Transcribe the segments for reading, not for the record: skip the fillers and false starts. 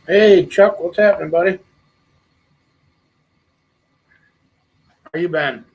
Hey, Chuck, what's happening, buddy? How you been?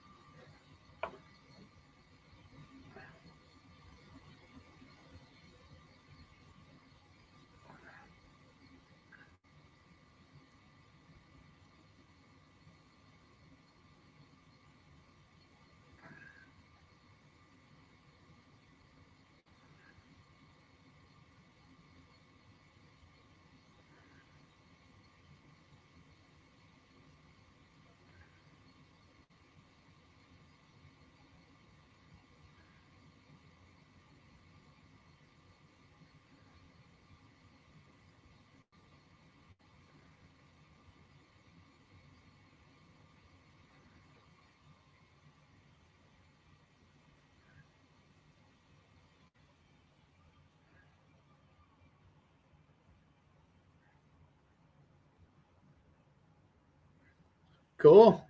Cool.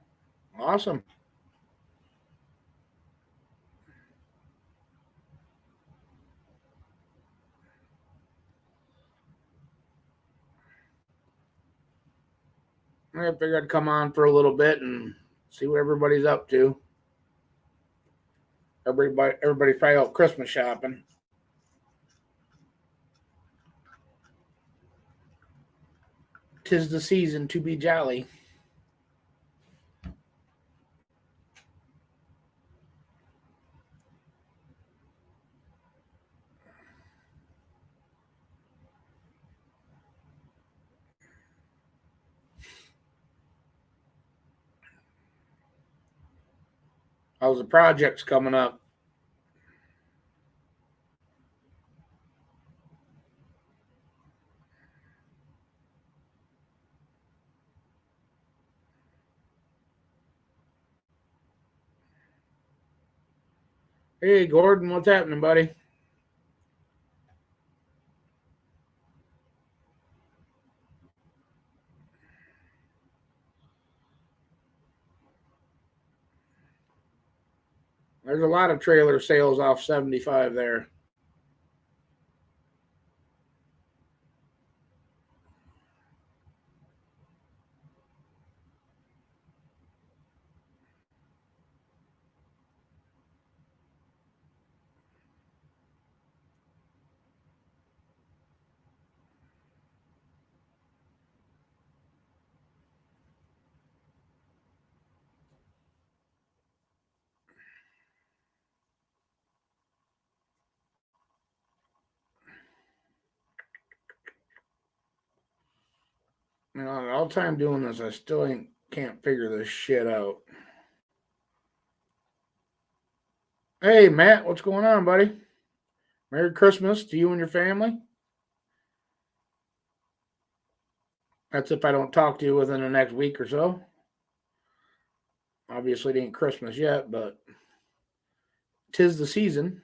Awesome. I figured I'd come on for a little bit and see what everybody's up to. Everybody's probably out Christmas shopping. 'Tis the season to be jolly. How's the projects coming up? Hey, Gordon, what's happening, buddy? There's a lot of trailer sales off 75 there. You know, all the time doing this, I still can't figure this shit out. Hey, Matt, what's going on, buddy? Merry Christmas to you and your family. That's if I don't talk to you within the next week or so. Obviously, it ain't Christmas yet, but 'tis the season.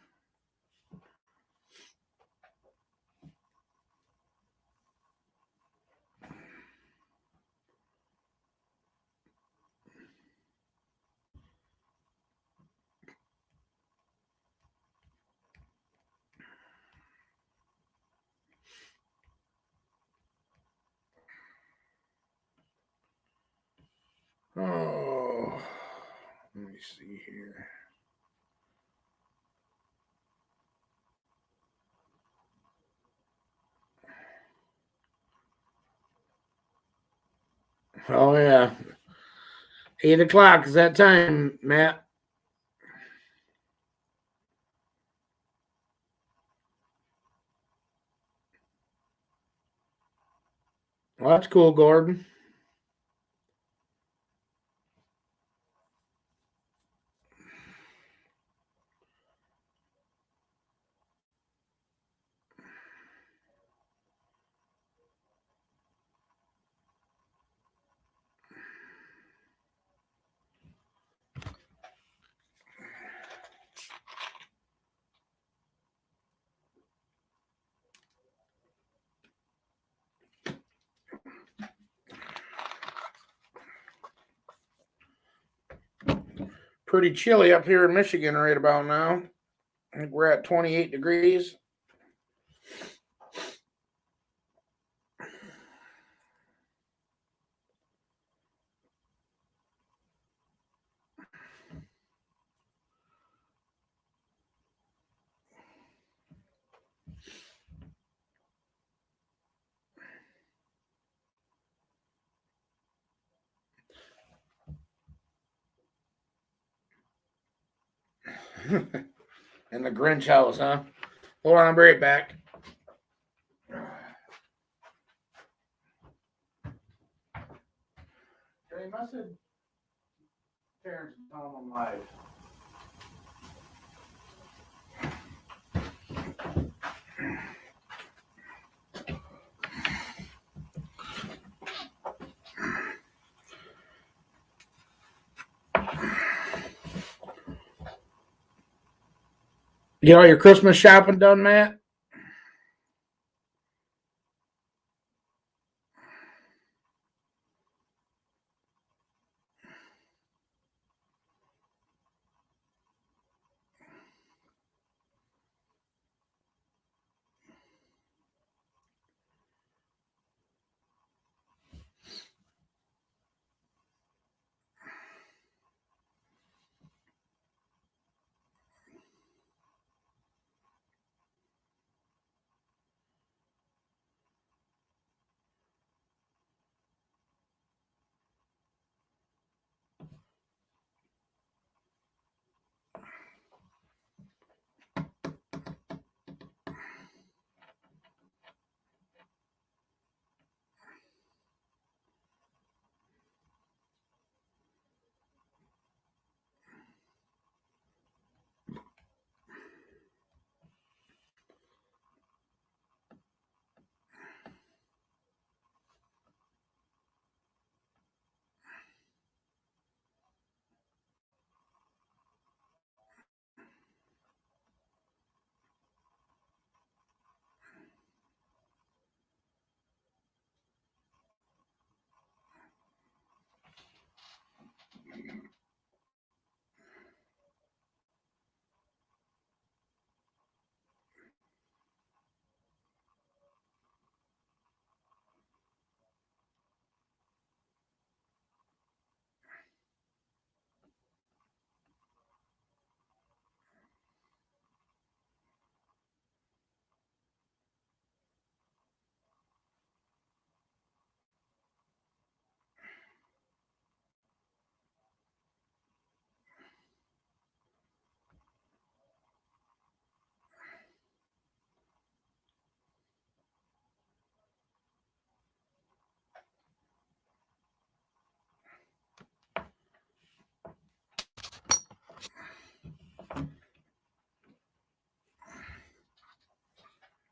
Oh, let me see here. Oh, yeah. 8 o'clock is that time, Matt. Well, that's cool, Gordon. Pretty chilly up here in Michigan right about now. I think we're at 28 degrees. In the Grinch house, huh? Hold on, I'll be right back. Hey, message Terrence Tom on live. Get all your Christmas shopping done, Matt?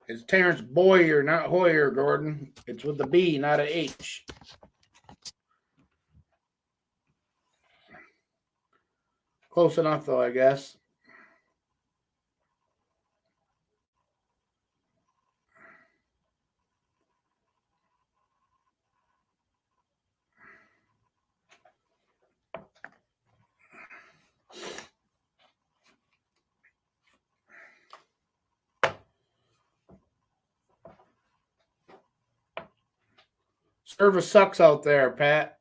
It's Terrence Boyer, not Hoyer, Gordon. It's with a B, not a H. Close enough, though, I guess. Service sucks out there, Pat.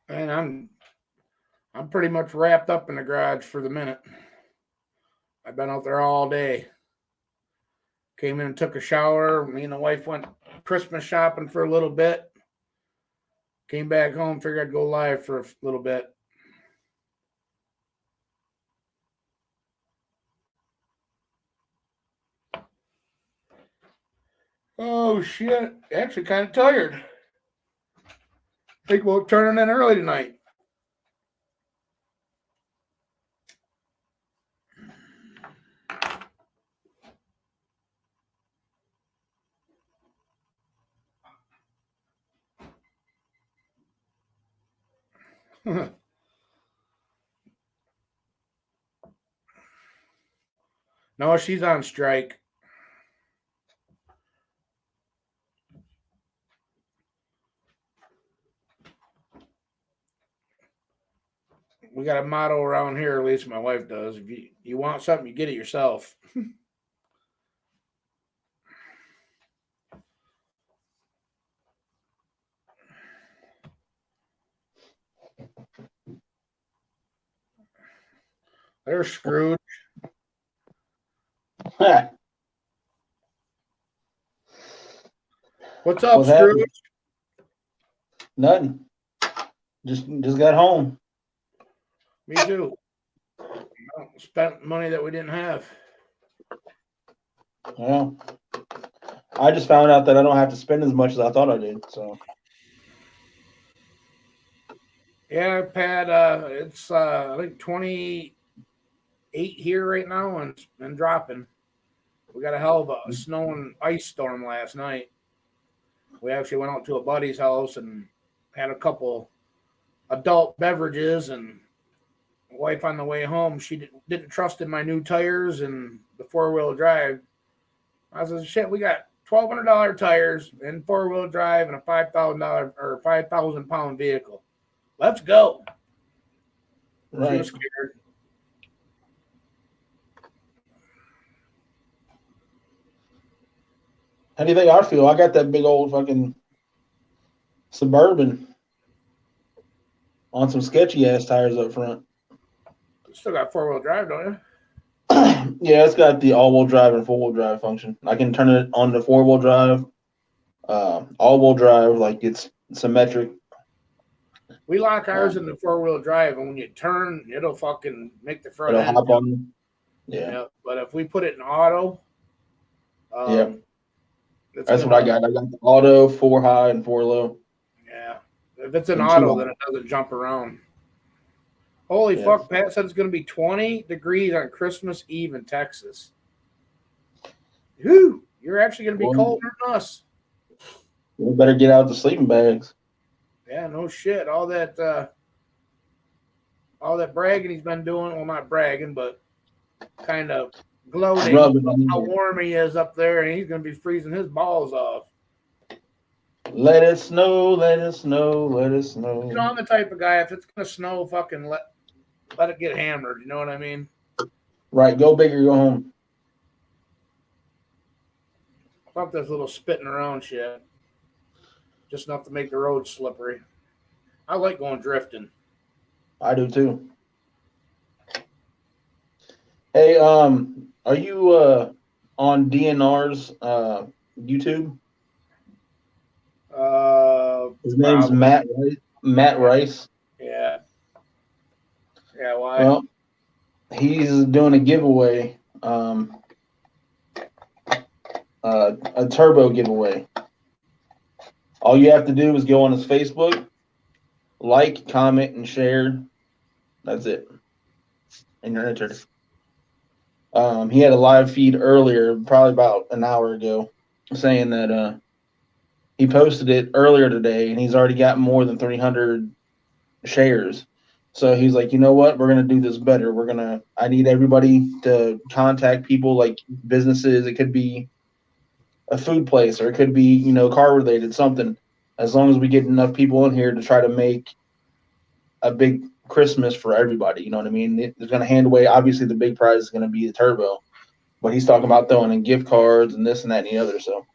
And I'm pretty much wrapped up in the garage for the minute. I've been out there all day. Came in and took a shower. Me and the wife went Christmas shopping for a little bit. Came back home, figured I'd go live for a little bit. Oh, shit. Actually, kind of tired. Think about turning in early tonight. No, she's on strike. We got a motto around here, at least my wife does. If you want something, you get it yourself. There's Scrooge. What's up, Scrooge? Happened? Nothing. Just got home. Me too. Spent money that we didn't have. Yeah. I just found out that I don't have to spend as much as I thought I did. So. Yeah, Pat. It's I think 28 here right now and dropping. We got a hell of a snow and ice storm last night. We actually went out to a buddy's house and had a couple adult beverages, and wife on the way home, she didn't trust in my new tires and the 4-wheel drive. I said, shit, we got $1,200 tires and 4-wheel drive and a $5,000 or 5,000 pound vehicle. Let's go. Right. She was scared. How do you think I feel? I got that big old fucking Suburban on some sketchy ass tires up front. You still got 4-wheel drive, don't you? Yeah, it's got the all-wheel drive and 4-wheel drive function. I can turn it on to 4-wheel drive, all-wheel drive, like it's symmetric. We lock ours in the 4-wheel drive, and when you turn, it'll fucking make the front It'll end. hop on. Yeah. But if we put it in auto, yeah. That's what I got. I got the auto, 4 high and 4 low. Yeah. If it's an auto, then it doesn't jump around. Holy fuck, Pat said it's going to be 20 degrees on Christmas Eve in Texas. Whew, you're actually going to be colder than us. We better get out the sleeping bags. Yeah, no shit. All that bragging he's been doing, well, not bragging, but kind of gloating how warm he is up there, and he's going to be freezing his balls off. Let it snow, let it snow, let it snow. You know, I'm the type of guy, if it's going to snow, fucking let it get hammered. You know what I mean? Right. Go big or go home. Fuck this little spitting around shit. Just enough to make the road slippery. I like going drifting. I do too. Hey, are you on DNR's YouTube? His name's probably. Matt Rice. Yeah. Yeah, why? Well, he's doing a giveaway, a turbo giveaway. All you have to do is go on his Facebook, like, comment, and share, That's it. And you're entered. He had a live feed earlier, probably about an hour ago, saying that he posted it earlier today, and he's already got more than 300 shares. So he's like, you know what? We're gonna do this better. I need everybody to contact people like businesses. It could be a food place, or it could be, car related, something. As long as we get enough people in here to try to make a big Christmas for everybody, you know what I mean? They're going to hand away. Obviously, the big prize is going to be the turbo, but he's talking about throwing in gift cards and this and that and the other. So,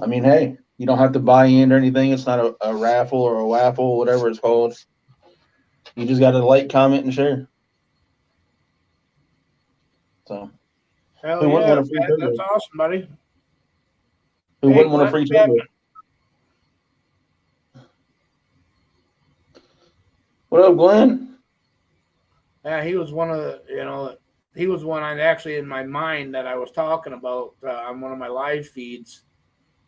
I mean, hey, you don't have to buy in or anything. It's not a raffle or a waffle, whatever it's called. You just got to like, comment, and share. So, Hell who wouldn't yeah, want a free Pat, turbo? that's awesome, buddy. Who Hey, wouldn't want a Glenn free turbo? Chapman. What up, Glenn? Yeah, he was one of the, he was one I actually in my mind that I was talking about on one of my live feeds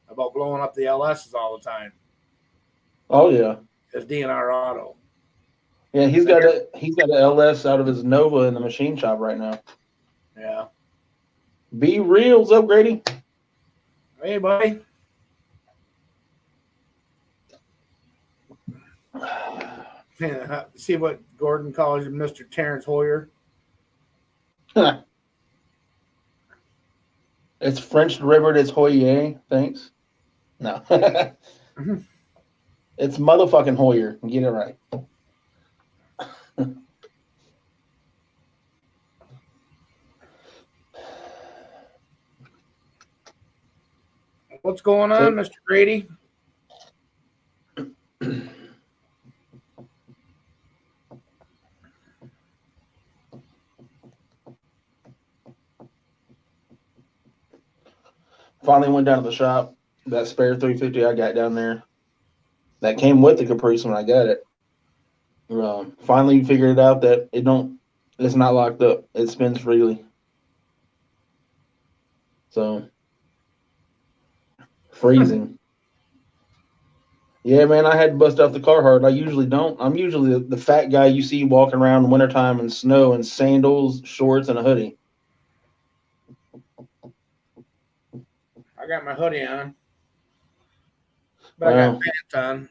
about blowing up the LSs all the time. Oh yeah, As DNR Auto. yeah. He's got an LS out of his Nova in the machine shop right now. Yeah. Be real, what's up, Grady? Hey, buddy. See what Gordon calls him, Mr. Terrence Hoyer. It's French River. It's Hoyer. Thanks. No. It's motherfucking Hoyer. Get it right. What's going on, Mr. Grady? Finally went down to the shop. That spare 350 I got down there, that came with the Caprice when I got it. Finally figured it out that it's not locked up. It spins freely. So freezing. Yeah, man, I had to bust out the Carhartt. I usually don't. I'm usually the fat guy you see walking around in wintertime in snow in sandals, shorts, and a hoodie. I got my hoodie on. But I got pants on.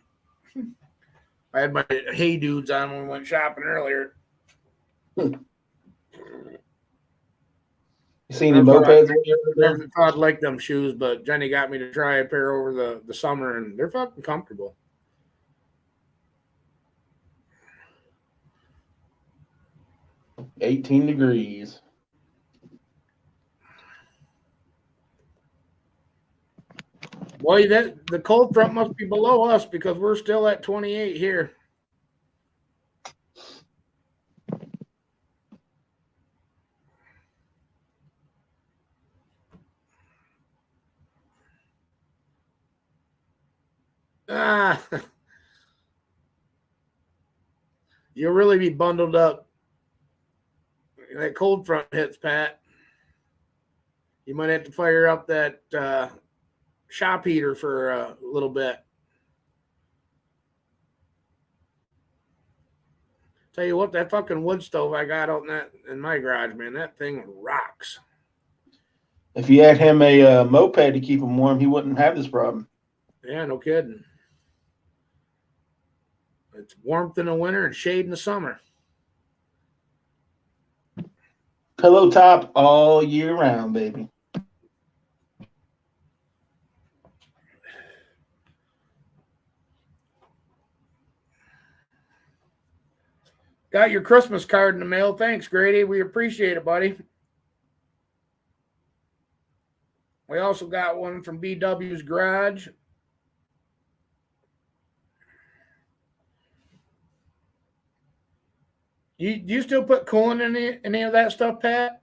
I had my Hey Dudes on when we went shopping earlier. You see any mopeds? Never thought I'd like them shoes, but Jenny got me to try a pair over the summer, and they're fucking comfortable. $18 degrees. Boy, the cold front must be below us because we're still at 28 here. You'll really be bundled up. That cold front hits, Pat. You might have to fire up that shop heater for a little bit. Tell you what, that fucking wood stove I got out in my garage, man, that thing rocks. If you had him a moped to keep him warm, he wouldn't have this problem. Yeah, no kidding. It's warmth in the winter and shade in the summer. Pillow top all year round, baby. Got your Christmas card in the mail. Thanks, Grady. We appreciate it, buddy. We also got one from BW's Garage. Do you still put coolant in any of that stuff, Pat?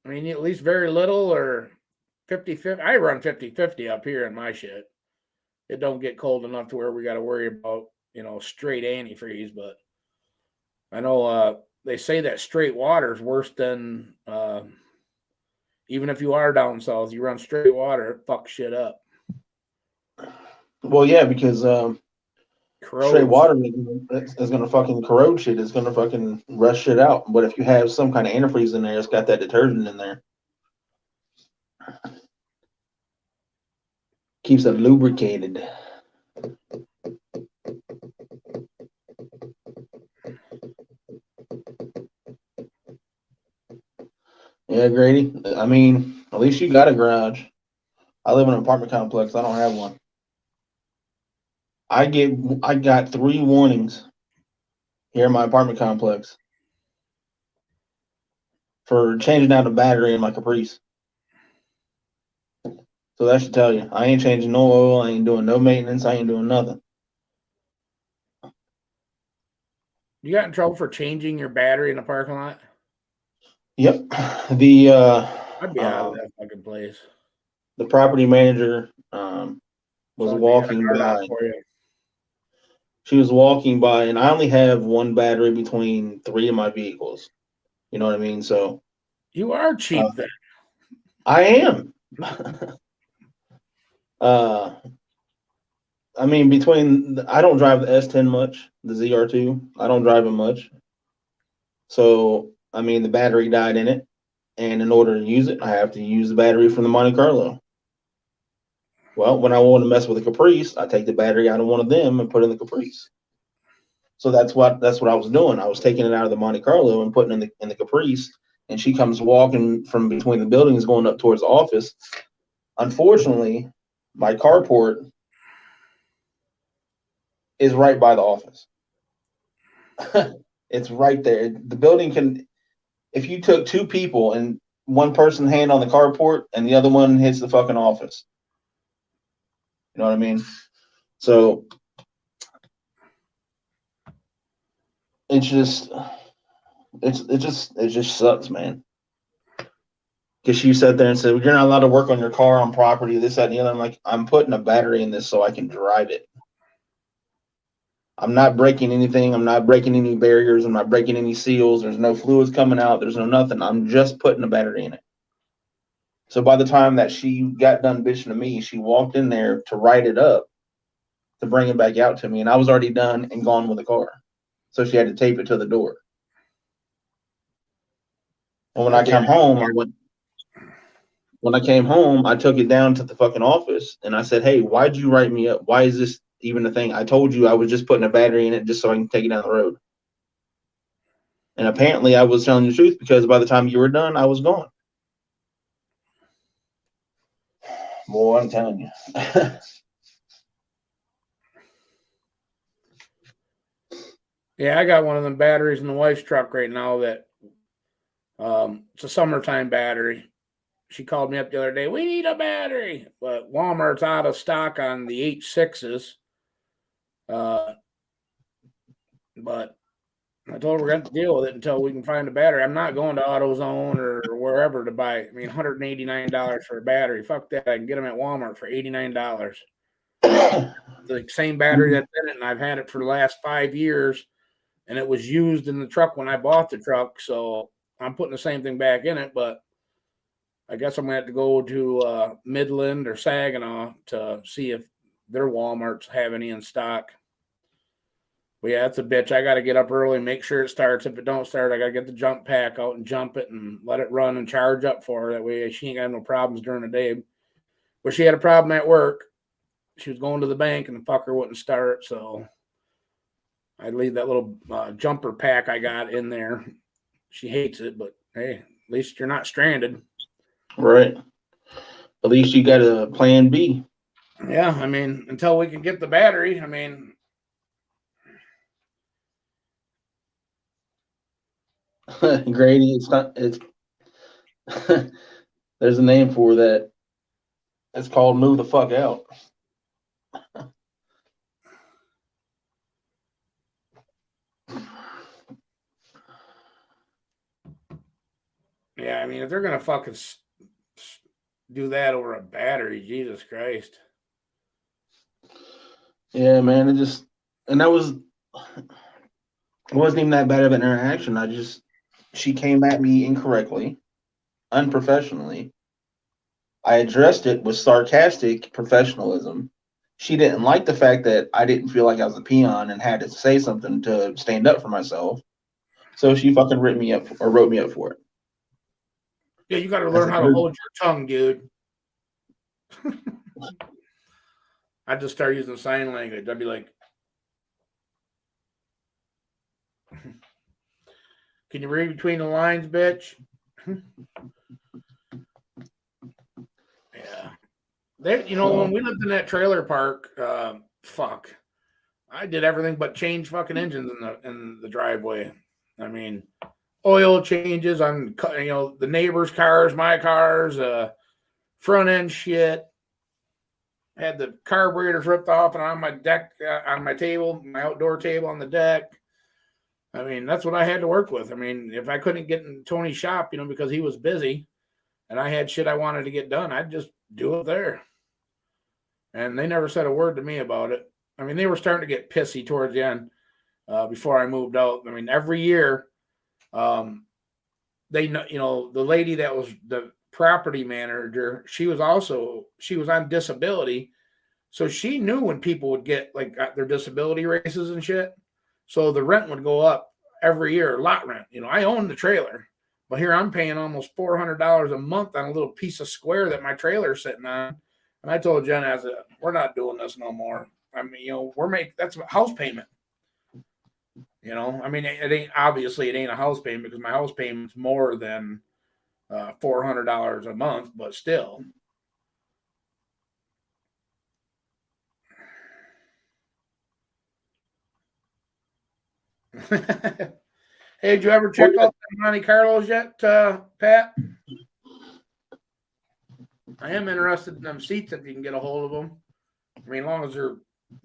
I mean, at least very little or 50-50. I run 50-50 up here in my shit. It don't get cold enough to where we got to worry about, straight antifreeze. But I know they say that straight water is worse than even if you are down south, you run straight water, it fucks shit up. Well, yeah, because Straight Corrodes. water is going to fucking corrode shit. It's going to fucking rust shit out. But if you have some kind of antifreeze in there, it's got that detergent in there. Keeps it lubricated. Yeah, Grady. I mean, at least you got a garage. I live in an apartment complex. I don't have one. I got 3 warnings here in my apartment complex for changing out a battery in my Caprice. So that should tell you. I ain't changing no oil. I ain't doing no maintenance. I ain't doing nothing. You got in trouble for changing your battery in the parking lot? Yep. I'd be out of that fucking place. The property manager was Sounds walking like I got by. it for you. She was walking by, and I only have 1 battery between 3 of my vehicles. You know what I mean? So You are cheap then. I am. I mean, I don't drive the S10 much, the ZR2. I don't drive it much. So, I mean, the battery died in it. And in order to use it, I have to use the battery from the Monte Carlo. Well, when I want to mess with a Caprice, I take the battery out of one of them and put it in the Caprice. So that's what I was doing. I was taking it out of the Monte Carlo and putting it in the Caprice. And she comes walking from between the buildings going up towards the office. Unfortunately, my carport is right by the office. It's right there. The building can, if you took 2 people and one person hand on the carport and the other one hits the fucking office. You know what I mean? So it just sucks, man. Because she sat there and said, well, you're not allowed to work on your car on property, this, that, and the other. I'm like, I'm putting a battery in this so I can drive it. I'm not breaking anything. I'm not breaking any barriers. I'm not breaking any seals. There's no fluids coming out. There's no nothing. I'm just putting a battery in it. So by the time that she got done bitching to me, she walked in there to write it up to bring it back out to me. And I was already done and gone with the car. So she had to tape it to the door. And when I came home, I took it down to the fucking office and I said, hey, why'd you write me up? Why is this even a thing? I told you I was just putting a battery in it just so I can take it down the road. And apparently I was telling the truth because by the time you were done, I was gone. Boy, I'm telling you. Yeah, I got one of them batteries in the wife's truck right now that it's a summertime battery. She called me up the other day, we need a battery, but Walmart's out of stock on the H6s. But I told her we're going to deal with it until we can find a battery. I'm not going to AutoZone or wherever to buy. I mean, $189 for a battery. Fuck that. I can get them at Walmart for $89. The same battery that's in it, and I've had it for the last 5 years, and it was used in the truck when I bought the truck. So I'm putting the same thing back in it, but I guess I'm going to have to go to Midland or Saginaw to see if their Walmarts have any in stock. But yeah, it's a bitch. I got to get up early and make sure it starts. If it don't start, I got to get the jump pack out and jump it and let it run and charge up for her. That way she ain't got no problems during the day. But she had a problem at work. She was going to the bank and the fucker wouldn't start. So I'd leave that little jumper pack I got in there. She hates it, but hey, at least you're not stranded. Right. At least you got a plan B. Yeah, I mean, until we can get the battery, I mean. Grady, it's there's a name for that. It's called move the fuck out. Yeah, I mean, if they're going to fucking do that over a battery, Jesus Christ. Yeah, man, it wasn't even that bad of an interaction. She came at me incorrectly, unprofessionally. I addressed it with sarcastic professionalism, she didn't like the fact that I didn't feel like I was a peon and had to say something to stand up for myself. So she fucking wrote me up for it. Yeah, you got to learn how to hold your tongue, dude. I just start using sign language. I'd be like, "Can you read between the lines, bitch?" Yeah. When we lived in that trailer park, fuck, I did everything but change fucking engines in the driveway. I mean, oil changes on the neighbors' cars, my cars, front end shit. Had the carburetors ripped off and on my deck, on my table, my outdoor table on the deck. I mean, that's what I had to work with. I mean, if I couldn't get in Tony's shop, because he was busy and I had shit I wanted to get done, I'd just do it there. And they never said a word to me about it. I mean, they were starting to get pissy towards the end before I moved out. I mean, every year, they know, the lady that was the property manager, she was on disability. So she knew when people would get like their disability raises and shit. So the rent would go up every year, lot rent. I own the trailer, but here I'm paying almost $400 a month on a little piece of square that my trailer's sitting on. And I told Jen, I said, we're not doing this no more. I mean, that's a house payment. I mean, it ain't a house payment because my house payment's more than $400 a month, but still. Hey, did you ever check out the Monte Carlos yet, Pat? I am interested in them seats if you can get a hold of them. I mean, as long as they're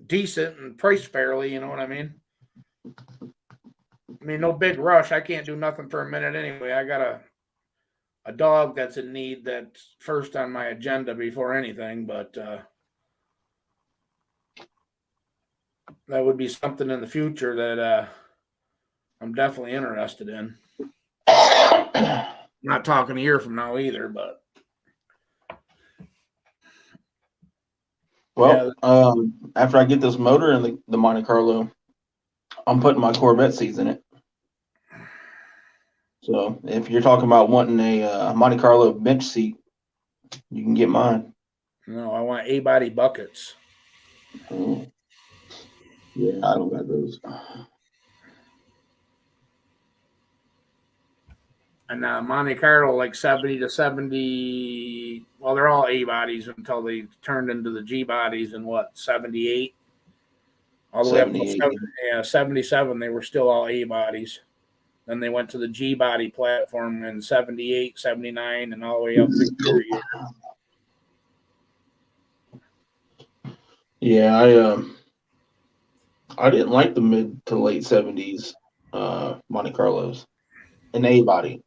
decent and priced fairly, you know what I mean? I mean, no big rush. I can't do nothing for a minute anyway. I got a dog that's in need that's first on my agenda before anything, but that would be something in the future that I'm definitely interested in. I'm not talking a year from now either, but. Well, after I get this motor in the Monte Carlo, I'm putting my Corvette seats in it. So if you're talking about wanting a Monte Carlo bench seat, you can get mine. No, I want A-body buckets. Oh. Yeah, I don't got those. And Monte Carlo, like 70 to 70, well, they're all A-bodies until they turned into the G-bodies in 78? All the way up to 77, they were still all A-bodies. Then they went to the G-body platform in 78, 79, and all the way up through 3 years. Yeah, I didn't like the mid to late 70s Monte Carlos. An A-body.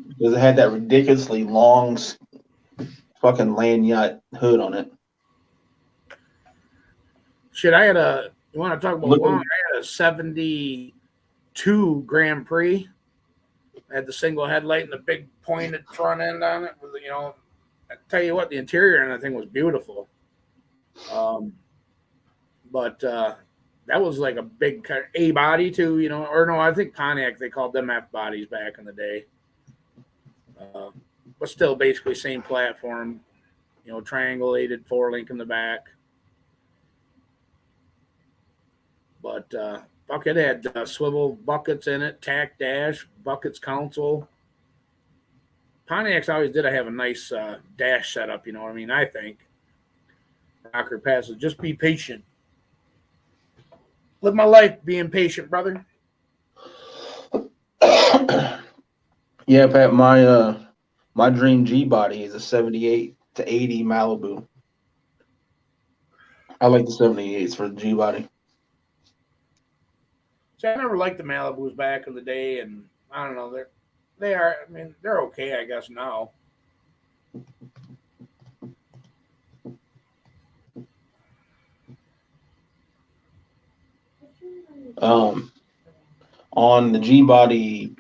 Because it had that ridiculously long fucking land yacht hood on it. Shit, you want to talk about long? I had a 72 Grand Prix. I had the single headlight and the big pointed front end on it. I tell you what, the interior and I think was beautiful. But that was like a big A body too, or no, I think Pontiac, they called them F bodies back in the day. But still basically same platform, triangulated 4-link in the back. But fuck, it had swivel buckets in it, tack dash, buckets console. Pontiacs always did have a nice dash setup, you know what I mean? I think. Rocker passes. Just be patient. Live my life being patient, brother. Yeah, Pat, my dream G body is a 78 to 80 Malibu. I like the 78s for the G body. See, I never liked the Malibus back in the day, and I don't know, they're okay, I guess, now. On the G body,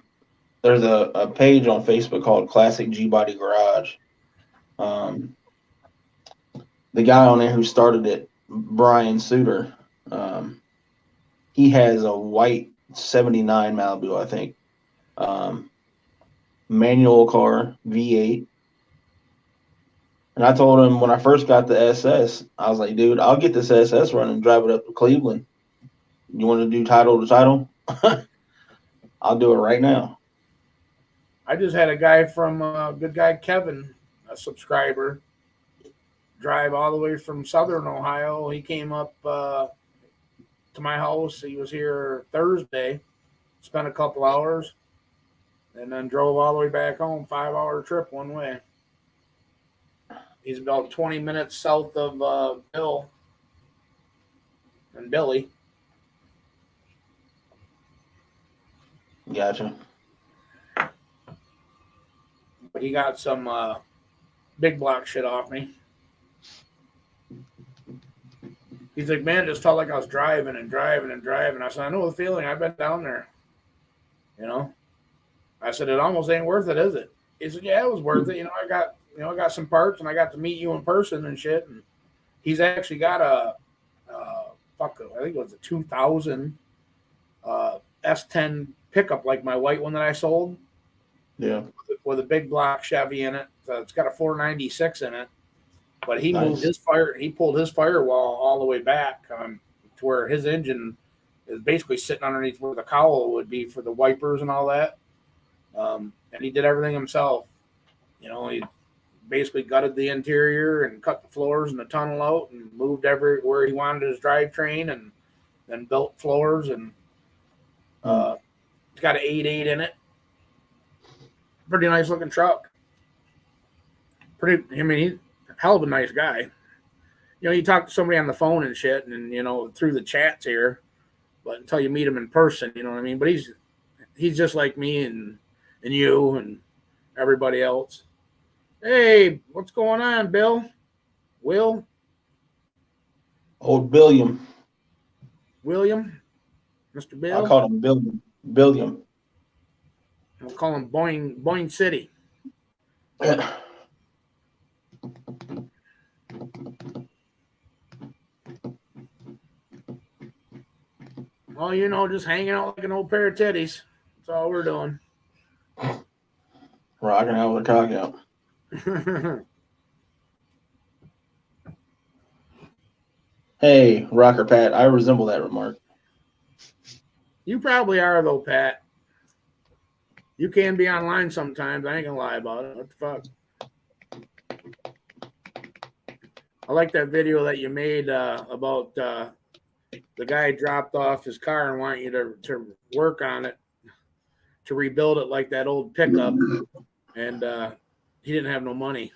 there's a page on Facebook called Classic G Body Garage, Um, the guy on there who started it, Brian Suter, he has a white 79 Malibu, I think. Manual car, V8. And I told him when I first got the SS, I was like, dude, I'll get this SS running and drive it up to Cleveland. You want to do title to title? I'll do it right now. I just had a guy from good guy Kevin, a subscriber, drive all the way from Southern Ohio. He came up to my house. He was here Thursday, spent a couple hours, and then drove all the way back home. 5-hour trip one way. He's about 20 minutes south of Bill and Billy. Gotcha. But he got some big block shit off me. He's like, man, it just felt like I was driving and driving and driving. I said, I know the feeling. I've been down there. You know? I said, it almost ain't worth it, is it? He said, yeah, it was worth it. I got some parts and I got to meet you in person and shit. And he's actually got I think it was a 2000 S10 pickup, like my white one that I sold. Yeah. With a big block Chevy in it. So it's got a 496 in it. But he Nice. he pulled his firewall all the way back to where his engine is basically sitting underneath where the cowl would be for the wipers and all that. And he did everything himself. He basically gutted the interior and cut the floors and the tunnel out and moved everywhere he wanted his drivetrain and then built floors. And it's got an 8.8 in it. Pretty nice looking truck. He's a hell of a nice guy. You talk to somebody on the phone and shit and, through the chats here, but until you meet him in person, you know what I mean? But he's just like me and you and everybody else. Hey, what's going on, Bill? Will? Old Billiam. William? Mr. Bill? I call him Billiam. Billiam. We'll call him Boing City. Well, just hanging out like an old pair of titties. That's all we're doing. Rocking out with a cock out. Hey, Rocker Pat, I resemble that remark. You probably are, though, Pat. You can be online sometimes. I ain't gonna lie about it. What the fuck? I like that video that you made about the guy dropped off his car and want you to work on it, to rebuild it like that old pickup, and he didn't have no money.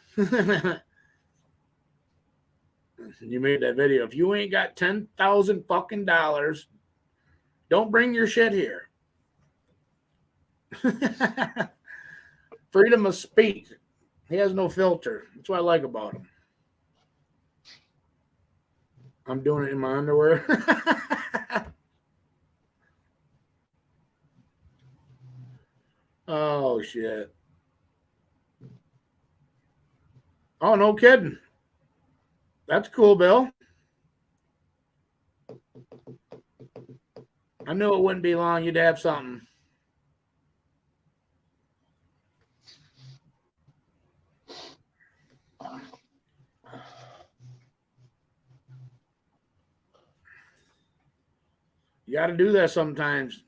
You made that video. If you ain't got $10,000 fucking dollars, don't bring your shit here. Freedom of speech. He has no filter. That's what I like about him. I'm doing it in my underwear. Oh, shit. Oh, no kidding. That's cool, Bill. I knew it wouldn't be long. You'd have something. You got to do that sometimes.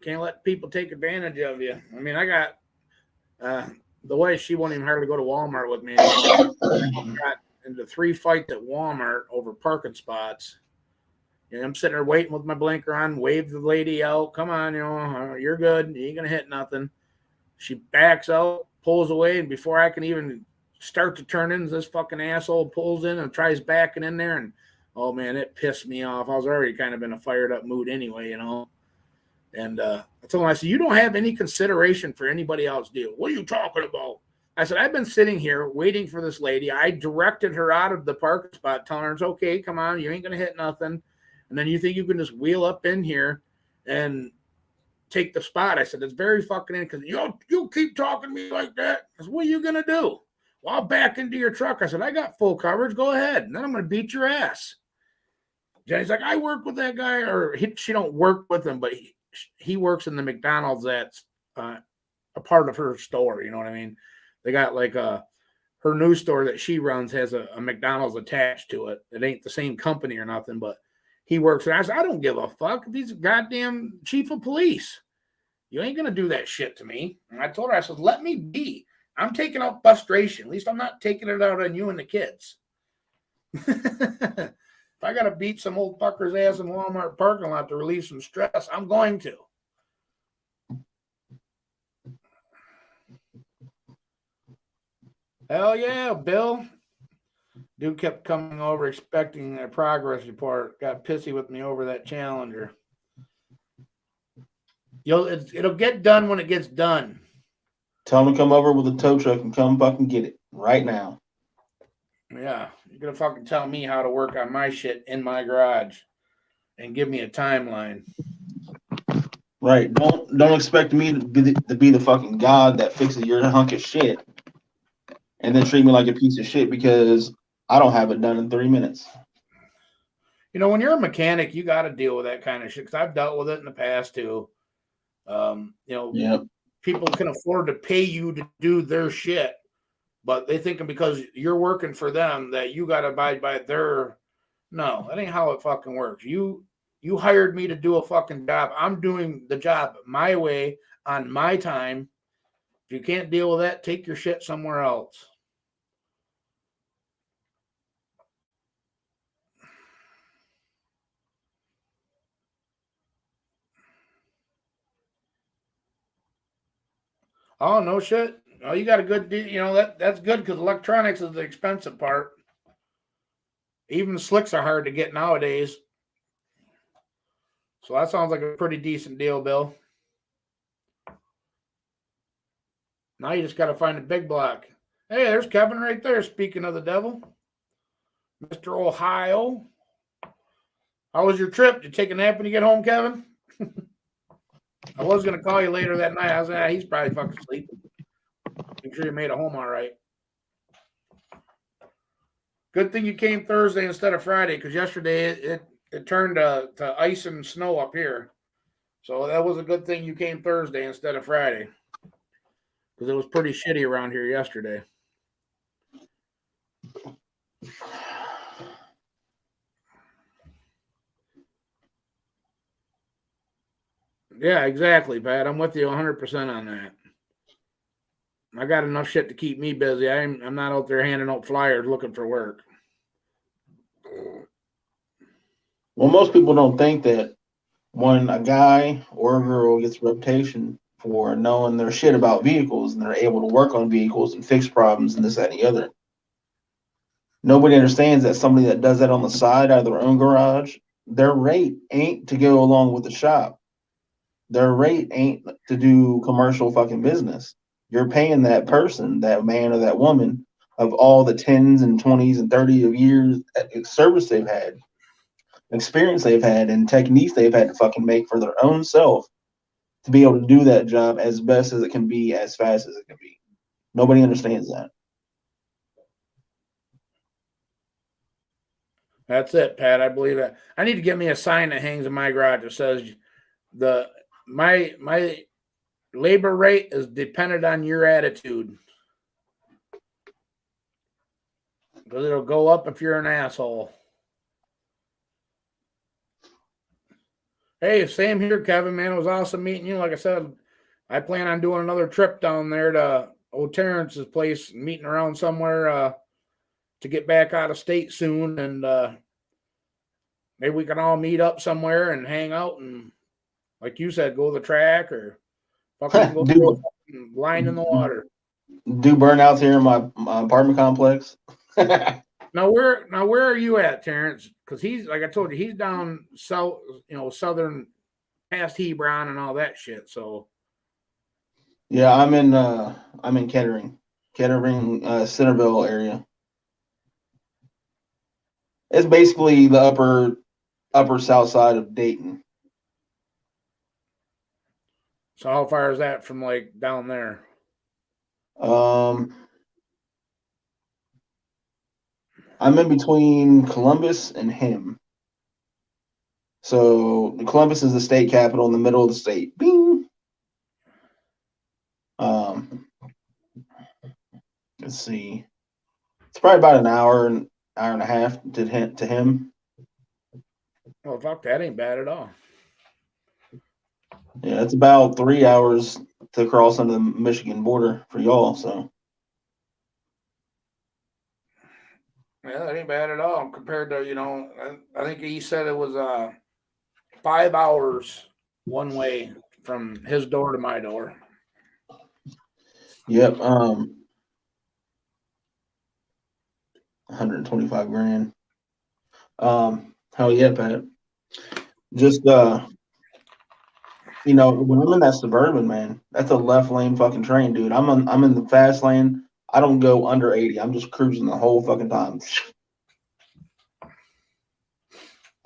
Can't let people take advantage of you. I mean, I got the wife, she won't even hardly go to Walmart with me. I got into 3 fights at Walmart over parking spots. And I'm sitting there waiting with my blinker on, wave the lady out. Come on, you're good. You ain't going to hit nothing. She backs out, pulls away, and before I can even start to turn in, this fucking asshole pulls in and tries backing in there. And, oh, man, it pissed me off. I was already kind of in a fired up mood anyway, And I told him, I said, you don't have any consideration for anybody else, do you? What are you talking about? I said, I've been sitting here waiting for this lady. I directed her out of the parking spot, telling her, it's okay, come on, you ain't going to hit nothing. And then you think you can just wheel up in here and take the spot. I said, it's very fucking in because you keep talking to me like that. I said, what are you going to do? Well, I'll back into your truck. I said, I got full coverage. Go ahead. And then I'm going to beat your ass. Jenny's like, I work with that guy, or she don't work with him, but he works in the McDonald's that's a part of her store. You know what I mean? They got like her new store that she runs has a McDonald's attached to it. It ain't the same company or nothing, but he works there. I said, I don't give a fuck. He's a goddamn chief of police. You ain't gonna do that shit to me. And I told her, I said, let me be. I'm taking out frustration. At least I'm not taking it out on you and the kids. If I gotta beat some old fucker's ass in Walmart parking lot to relieve some stress, I'm going to. Hell yeah, Bill. Dude kept coming over expecting a progress report. Got pissy with me over that Challenger. It'll get done when it gets done. Tell him to come over with a tow truck and come fucking get it right now. Yeah, you're gonna fucking tell me how to work on my shit in my garage and give me a timeline. Right. Don't expect me to be the fucking god that fixes your hunk of shit and then treat me like a piece of shit because I don't have it done in 3 minutes. You know, when you're a mechanic, you got to deal with that kind of shit because I've dealt with it in the past too. Yep. People can afford to pay you to do their shit, but they thinking because you're working for them that you got to abide by their. No, that ain't how it fucking works. You hired me to do a fucking job. I'm doing the job my way on my time. If you can't deal with that, take your shit somewhere else. Oh, no shit. Oh, you got a good deal. You know, that's good because electronics is the expensive part. Even slicks are hard to get nowadays. So that sounds like a pretty decent deal, Bill. Now you just got to find a big block. Hey, there's Kevin right there. Speaking of the devil, Mr. Ohio. How was your trip? Did you take a nap when you get home, Kevin? I was going to call you later that night. I was like, he's probably fucking sleeping. Make sure you made it home all right. Good thing you came Thursday instead of Friday because yesterday it turned to ice and snow up here. So that was a good thing you came Thursday instead of Friday because it was pretty shitty around here yesterday. Yeah, exactly, Pat. I'm with you 100% on that. I got enough shit to keep me busy. I'm not out there handing out flyers looking for work. Well, most people don't think that when a guy or a girl gets a reputation for knowing their shit about vehicles and they're able to work on vehicles and fix problems and this, that, and the other, nobody understands that somebody that does that on the side out of their own garage, their rate ain't to go along with the shop. Their rate ain't to do commercial fucking business. You're paying that person, that man or that woman, of all the 10s and 20s and 30 of years service they've had, experience they've had, and techniques they've had to fucking make for their own self to be able to do that job as best as it can be, as fast as it can be. Nobody understands that. That's it, Pat. I believe that. I need to get me a sign that hangs in my garage that says my labor rate is dependent on your attitude. Because it'll go up if you're an asshole. Hey, same here, Kevin, man. It was awesome meeting you. Like I said, I plan on doing another trip down there to old Terrence's place, meeting around somewhere to get back out of state soon. And maybe we can all meet up somewhere and hang out and, like you said, go to the track or fucking go throw a line in the water. Do burnouts here in my apartment complex. Now where are you at, Terrence? Because he's, like I told you, he's down south, southern past Hebron and all that shit. So yeah, I'm in Kettering, Centerville area. It's basically the upper south side of Dayton. So how far is that from like down there? I'm in between Columbus and him. So Columbus is the state capital in the middle of the state. Bing. Let's see. It's probably about an hour and a half to him. Well, fuck, that ain't bad at all. Yeah, it's about 3 hours to cross on the Michigan border for y'all. So Yeah, that ain't bad at all compared to, you know, I think he said it was 5 hours one way from his door to my door. yep. 125 grand. Hell yeah, Pat. Just you know, when I'm in that Suburban, man, that's a left lane fucking train, dude. I'm in the fast lane. I don't go under 80. I'm just cruising the whole fucking time.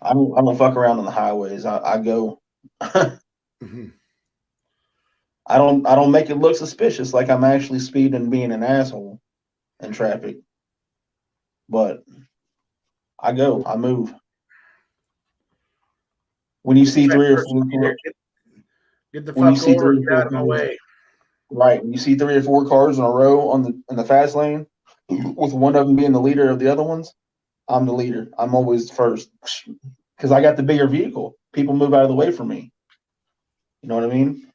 I don't fuck around on the highways. I go. Mm-hmm. I don't make it look suspicious like I'm actually speeding and being an asshole in traffic. But I move. When you see three or four Get the when you fuck see over, three or get four out of my cars, way. right, when you see 3 or 4 cars in a row in the fast lane, with one of them being the leader of the other ones, I'm the leader. I'm always first because I got the bigger vehicle. People move out of the way for me. You know what I mean?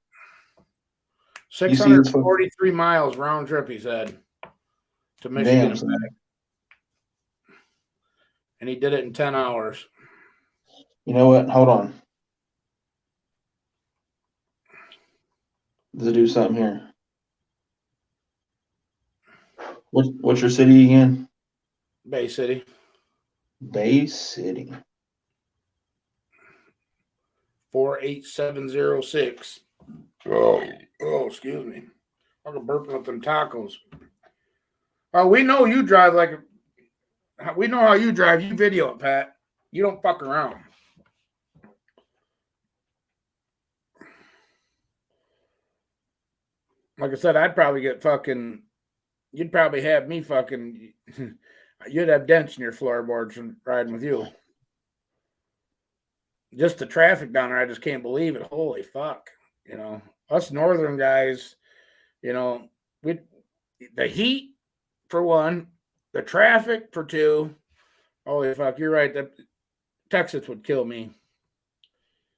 643 miles round trip, he said, to Michigan. Damn, and he did it in 10 hours. You know what? Hold on. Does it do something here? What's your city again? Bay City. Bay City. 48706. Oh, excuse me. I'm burping up them tacos. We know you drive we know how you drive. You video it, Pat. You don't fuck around. Like I said, I'd probably get fucking. You'd probably have me fucking. You'd have dents in your floorboards from riding with you. Just the traffic down there, I just can't believe it. Holy fuck. You know, us northern guys, you know, the heat for one, the traffic for two. Holy fuck, you're right. That Texas would kill me.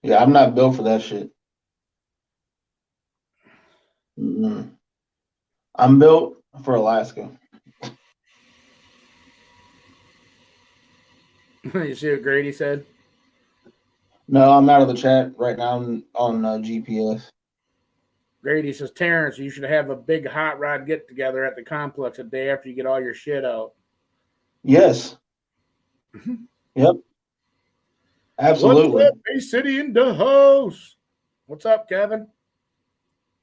Yeah, I'm not built for that shit. Mm-mm. I'm built for Alaska. You see what Grady said? No, I'm out of the chat right now on GPS. Grady says, Terrence, you should have a big hot rod get together at the complex a day after you get all your shit out. Yes. Yep. Absolutely. What's up, Bay City in the house? What's up, Kevin?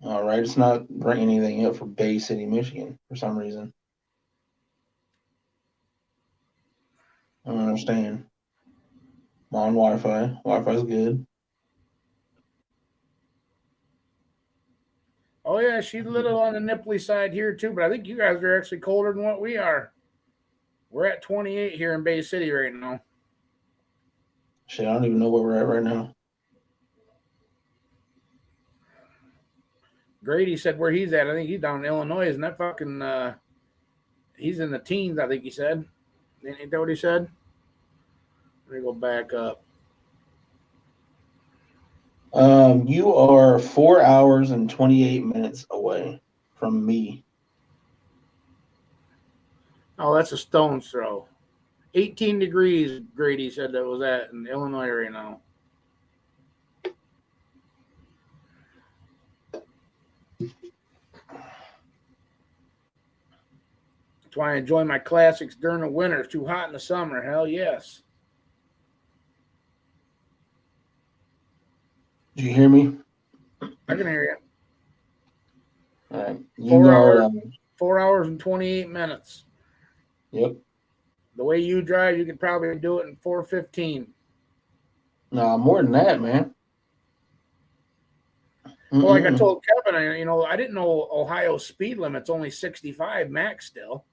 All right. It's not bringing anything up for Bay City, Michigan for some reason. I don't understand. I'm on Wi-Fi. Wi-Fi's good. Oh, yeah, she's a little on the nipply side here, too, but I think you guys are actually colder than what we are. We're at 28 here in Bay City right now. Shit, I don't even know where we're at right now. Grady said where he's at. I think he's down in Illinois. Isn't that fucking he's in the teens, I think he said. Ain't that what he said? Let me go back up. You are 4 hours and 28 minutes away from me. Oh, that's a stone's throw. 18 degrees, Grady said that was at in Illinois right now. That's why I enjoy my classics during the winter. It's too hot in the summer. Hell yes. Did you hear me? I can hear you. All right. 4 hours and 28 minutes. Yep. The way you drive, you could probably do it in 4:15. No, more than that, man. Well, like I told Kevin, I didn't know Ohio's speed limit's only 65 max still.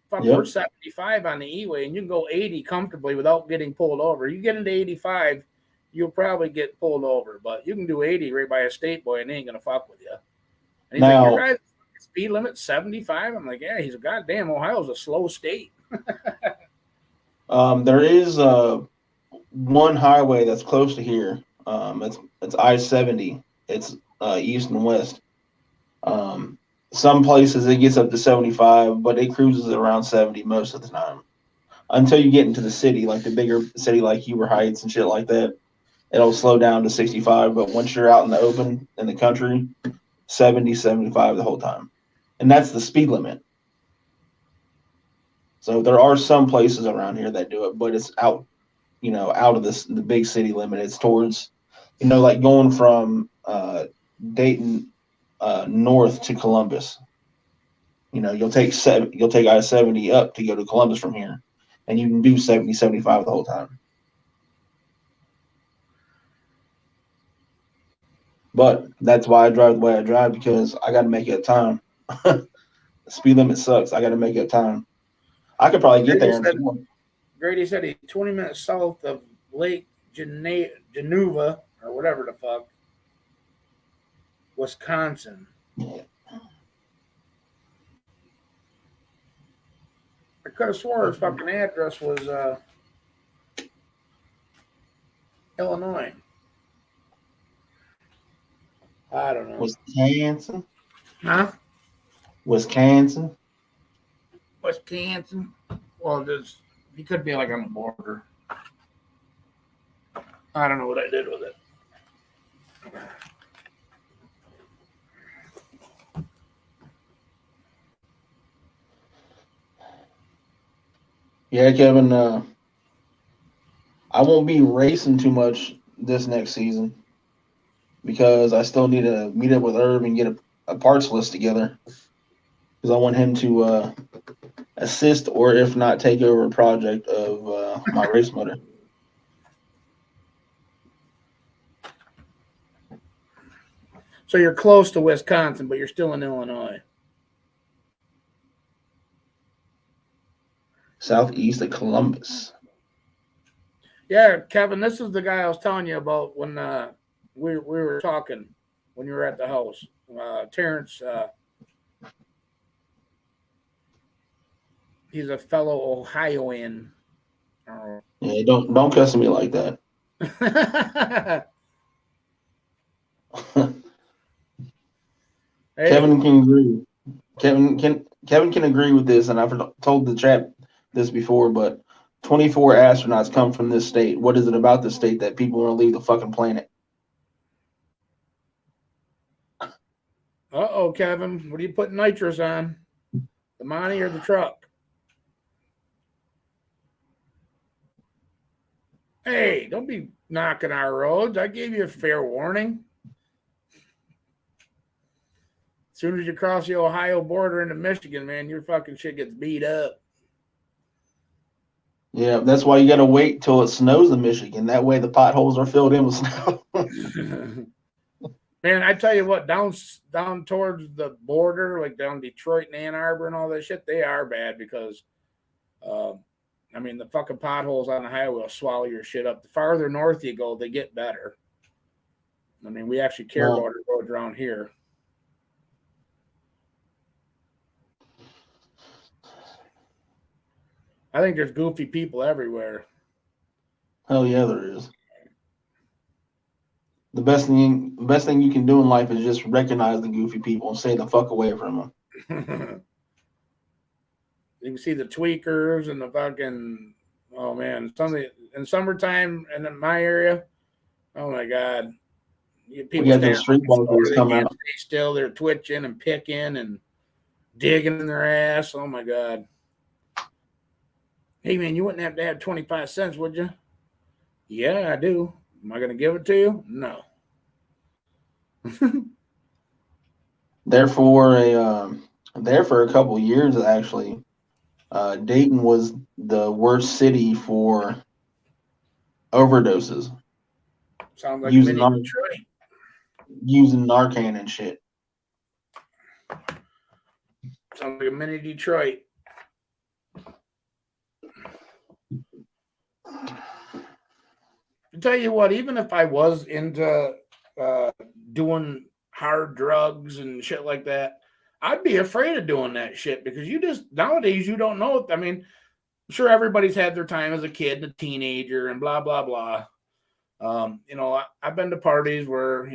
Fuck, Yep. we're 75 on the E-way, and you can go 80 comfortably without getting pulled over. You get into 85, you'll probably get pulled over, but you can do 80 right by a state boy, and they ain't gonna fuck with you. And he's Now- like, "Your guys' speed limit 75." I'm like, "Yeah." He's a goddamn Ohio's a slow state. There is one highway that's close to here. It's I-70. It's east and west. Some places it gets up to 75, but it cruises around 70 most of the time. Until you get into the city, like the bigger city like Huber Heights and shit like that, it'll slow down to 65. But once you're out in the open in the country, 70, 75 the whole time. And that's the speed limit. So there are some places around here that do it, but it's out, out of the big city limit. It's towards, like going from Dayton north to Columbus. You'll take I-70 up to go to Columbus from here, and you can do 70, 75 the whole time. But that's why I drive the way I drive, because I got to make it up time. The speed limit sucks. I got to make it up time. I could probably get there. Grady said he's 20 minutes south of Lake Geneva, or whatever the fuck, Wisconsin. Yeah. I could have swore his fucking address was Illinois. I don't know. Wisconsin? Huh? Wisconsin? Wisconsin? Well, he could be like on the border. I don't know what I did with it. Yeah, Kevin, I won't be racing too much this next season because I still need to meet up with Herb and get a parts list together, because I want him to assist, or if not, take over a project of my race motor. So you're close to Wisconsin, but you're still in Illinois. Southeast of Columbus. Yeah, Kevin, this is the guy I was telling you about when we were talking when you were at the house. Terrence, he's a fellow Ohioan. Yeah, don't cuss at me like that. Hey. Kevin can agree. Kevin can agree with this, and I've told the chat this before, but 24 astronauts come from this state. What is it about this state that people want to leave the fucking planet? Uh-oh, Kevin. What are you putting nitrous on? The Monty or the truck? Hey, don't be knocking our roads. I gave you a fair warning. As soon as you cross the Ohio border into Michigan, man, your fucking shit gets beat up. Yeah, that's why you got to wait till it snows in Michigan. That way the potholes are filled in with snow. Man, I tell you what, down towards the border, like down Detroit and Ann Arbor and all that shit, they are bad because, the fucking potholes on the highway will swallow your shit up. The farther north you go, they get better. We actually care about our roads around here. I think there's goofy people everywhere. Hell yeah, there is. The best thing you can do in life is just recognize the goofy people and stay the fuck away from them. You can see the tweakers and the fucking, oh man, in summertime and in my area, oh my God. People got those streetwalkers come out. Stay still, they're twitching and picking and digging in their ass. Oh my God. Hey man, you wouldn't have to have 25 cents, would you? Yeah, I do. Am I going to give it to you? No. There for a couple of years, actually, Dayton was the worst city for overdoses. Sounds like using mini Detroit. Using Narcan and shit. Sounds like a mini Detroit. To tell you what, even if I was into doing hard drugs and shit like that, I'd be afraid of doing that shit because you just nowadays you don't know. I mean, sure, everybody's had their time as a kid and a teenager and blah blah blah. I've been to parties where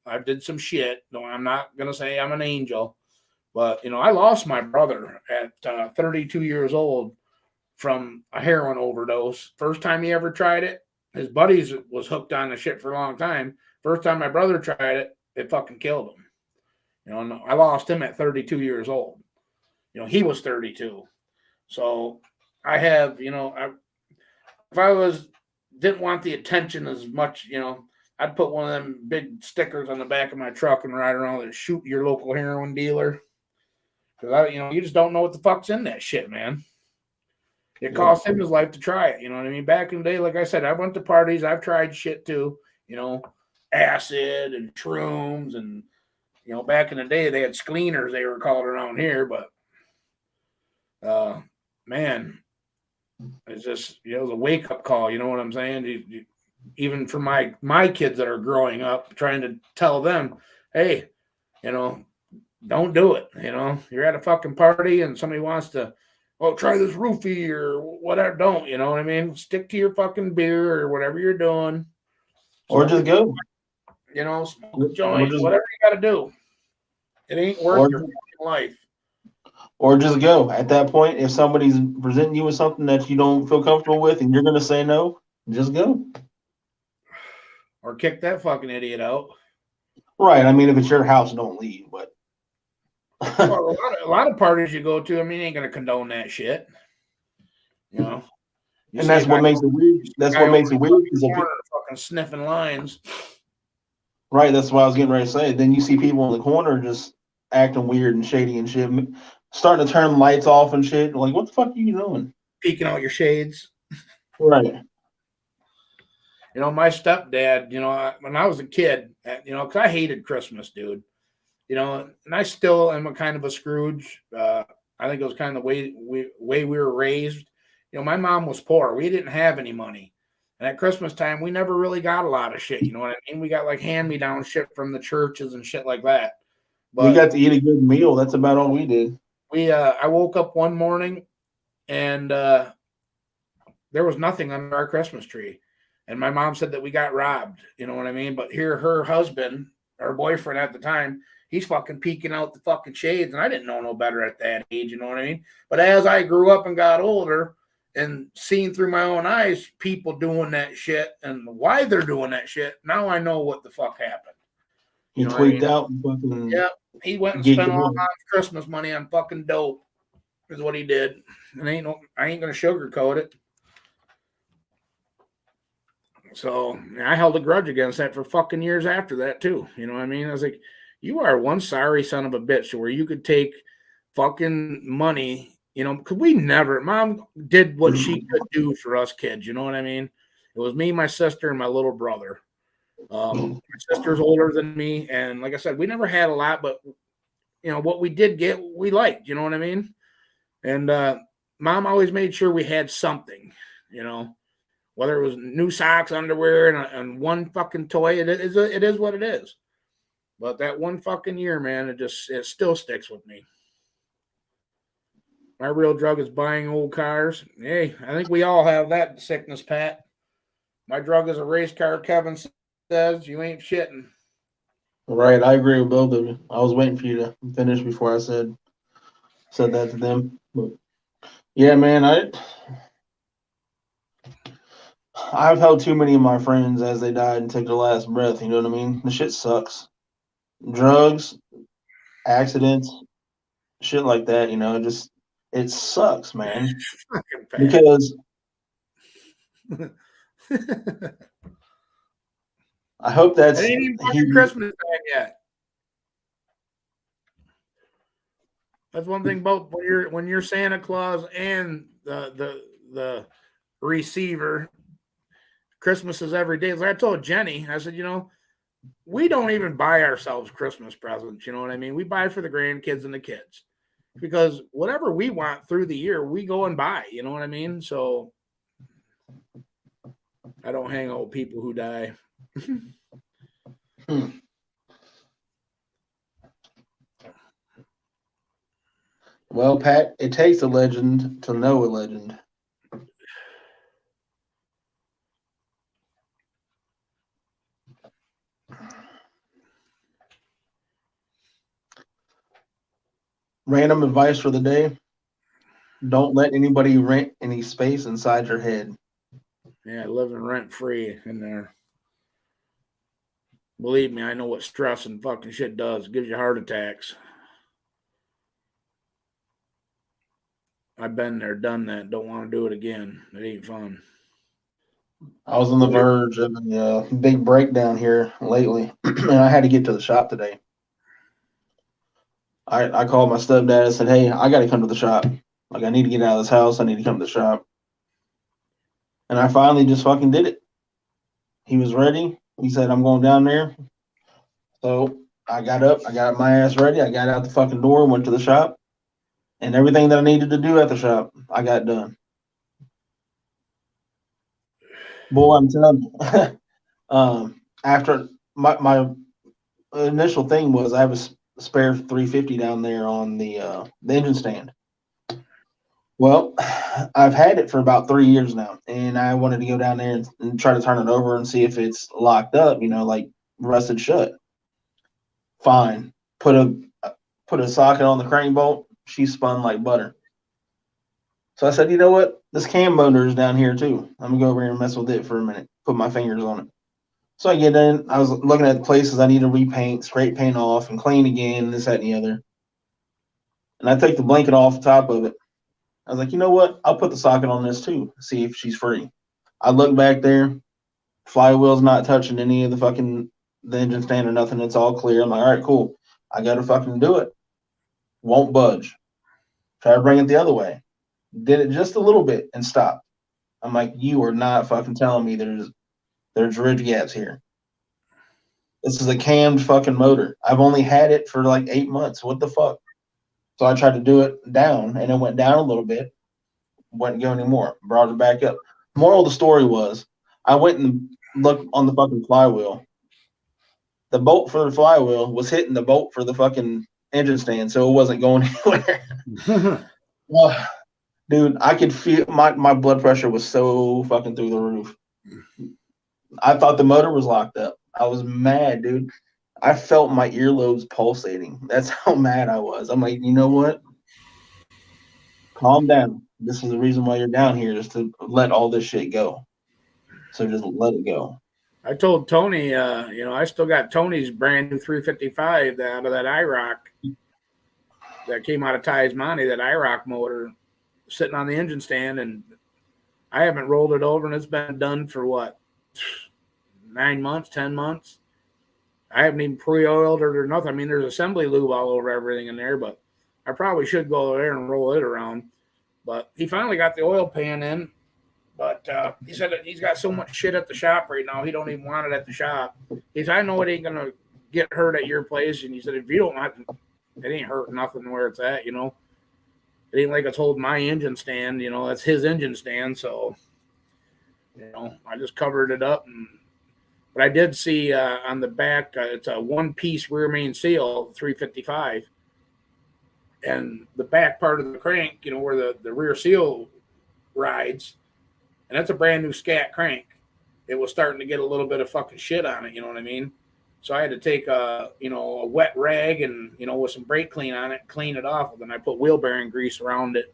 I did some shit. No, I'm not gonna say I'm an angel, but I lost my brother at 32 years old from a heroin overdose. First time he ever tried it, his buddies was hooked on the shit for a long time. First time my brother tried it, it fucking killed him. And I lost him at 32 years old. He was 32. So I have, if I didn't want the attention as much, I'd put one of them big stickers on the back of my truck and ride around and shoot your local heroin dealer. Because you just don't know what the fuck's in that shit, man. It cost him his life to try it. You know what I mean? Back in the day, like I said, I went to parties. I've tried shit too. Acid and shrooms, and back in the day they had spleeners. They were called around here, but man, it's just it was a wake up call. You know what I'm saying? Even for my kids that are growing up, trying to tell them, hey, don't do it. You're at a fucking party and somebody wants to, try this roofie or whatever. Don't, you know what I mean? Stick to your fucking beer or whatever you're doing. Or just go. Smoke a joint, whatever you got to do. It ain't worth your life. Or just go. At that point, if somebody's presenting you with something that you don't feel comfortable with and you're going to say no, just go. Or kick that fucking idiot out. Right. I mean, if it's your house, don't leave. But well, a lot of parties you go to, I mean, ain't going to condone that shit. And that's what makes it weird. That's what makes it weird. Fucking sniffing lines. Right. That's what I was getting ready to say. Then you see people in the corner just acting weird and shady and shit, starting to turn lights off and shit. Like, what the fuck are you doing? Peeking out your shades. Right. My stepdad, when I was a kid, because I hated Christmas, dude. And I still am a kind of a Scrooge. I think it was kind of the way we were raised. My mom was poor. We didn't have any money. And at Christmas time, we never really got a lot of shit. You know what I mean? We got like hand-me-down shit from the churches and shit like that. But we got to eat a good meal. That's about all we did. I woke up one morning and there was nothing under our Christmas tree. And my mom said that we got robbed. You know what I mean? But here, her husband, her boyfriend at the time, he's fucking peeking out the fucking shades. And I didn't know no better at that age. You know what I mean? But as I grew up and got older and seeing through my own eyes people doing that shit and why they're doing that shit, now I know what the fuck happened. He tweaked out and fucking. Yeah, he went and spent all my Christmas money on fucking dope. Is what he did. And I ain't gonna sugarcoat it. So I held a grudge against that for fucking years after that too. You know what I mean? I was like, you are one sorry son of a bitch where you could take fucking money, because mom did what she could do for us kids. You know what I mean? It was me, my sister, and my little brother. My sister's older than me. And like I said, we never had a lot, but what we did get, we liked, you know what I mean? And mom always made sure we had something, whether it was new socks, underwear, and one fucking toy. It is what it is. But that one fucking year, man, it still sticks with me. My real drug is buying old cars. Hey, I think we all have that sickness, Pat. My drug is a race car. Kevin says you ain't shitting. Right, I agree with both of you. I was waiting for you to finish before I said that to them. But yeah, man, I've held too many of my friends as they died and took their last breath. You know what I mean? The shit sucks. Drugs, accidents, shit like that. It sucks, man. Because I hope that's. It ain't even fucking Christmas time yet. That's one thing about when you're Santa Claus and the receiver. Christmas is every day. As I told Jenny, I said, we don't even buy ourselves Christmas presents. You know what I mean? We buy for the grandkids and the kids because whatever we want through the year, we go and buy. You know what I mean? So I don't hang out with people who die. Well, Pat, it takes a legend to know a legend. Random advice for the day. Don't let anybody rent any space inside your head. Yeah, living rent free in there. Believe me, I know what stress and fucking shit does. It gives you heart attacks. I've been there, done that. Don't want to do it again. It ain't fun. I was on the verge of a big breakdown here lately, and I had to get to the shop today. I called my stepdad and said, "Hey, I got to come to the shop. Like, I need to get out of this house. I need to come to the shop." And I finally just fucking did it. He was ready. He said, "I'm going down there." So I got up, I got my ass ready. I got out the fucking door, went to the shop, and everything that I needed to do at the shop, I got done. Boy, I'm telling you, after my initial thing was I have a spare 350 down there on the engine stand. Well, I've had it for about 3 years now, and I wanted to go down there and try to turn it over and see if it's locked up, like rusted shut. Fine. Put a socket on the crane bolt. She spun like butter. So I said, you know what? This cam motor is down here too. I'm gonna go over here and mess with it for a minute. Put my fingers on it. So I get in. I was looking at the places I need to repaint, scrape paint off, and clean again. This, that, and the other. And I take the blanket off the top of it. I was like, you know what? I'll put the socket on this too. See if she's free. I look back there. Flywheel's not touching any of the engine stand or nothing. It's all clear. I'm like, all right, cool. I gotta fucking do it. Won't budge. Try to bring it the other way. Did it just a little bit and stopped. I'm like, you are not fucking telling me there's ridge gaps here. This is a cammed fucking motor. I've only had it for like 8 months. What the fuck? So I tried to do it down, and it went down a little bit. Wouldn't go anymore. Brought it back up. Moral of the story was, I went and looked on the fucking flywheel. The bolt for the flywheel was hitting the bolt for the fucking engine stand, so it wasn't going anywhere. Oh, dude, I could feel my blood pressure was so fucking through the roof. I thought the motor was locked up. I was mad, dude. I felt my earlobes pulsating. That's how mad I was. I'm like, you know what? Calm down. This is the reason why you're down here, is to let all this shit go. So just let it go. I told Tony, I still got Tony's brand new 355 out of that IROC that came out of Ty's Monty, that IROC motor sitting on the engine stand, and I haven't rolled it over, and it's been done for what, 9 months, 10 months. I haven't even pre-oiled it or nothing. I mean, there's assembly lube all over everything in there, but I probably should go over there and roll it around. But he finally got the oil pan in. But he said that he's got so much shit at the shop right now, he don't even want it at the shop. He said, I know it ain't going to get hurt at your place. And he said, if you don't have to, it ain't hurt nothing where it's at, It ain't like it's holding my engine stand, that's his engine stand. So, I just covered it up. But I did see on the back, it's a one-piece rear main seal, 355. And the back part of the crank, where the rear seal rides, and that's a brand new scat crank. It was starting to get a little bit of fucking shit on it, you know what I mean? So I had to take a wet rag and, with some brake clean on it, clean it off. And then I put wheel bearing grease around it,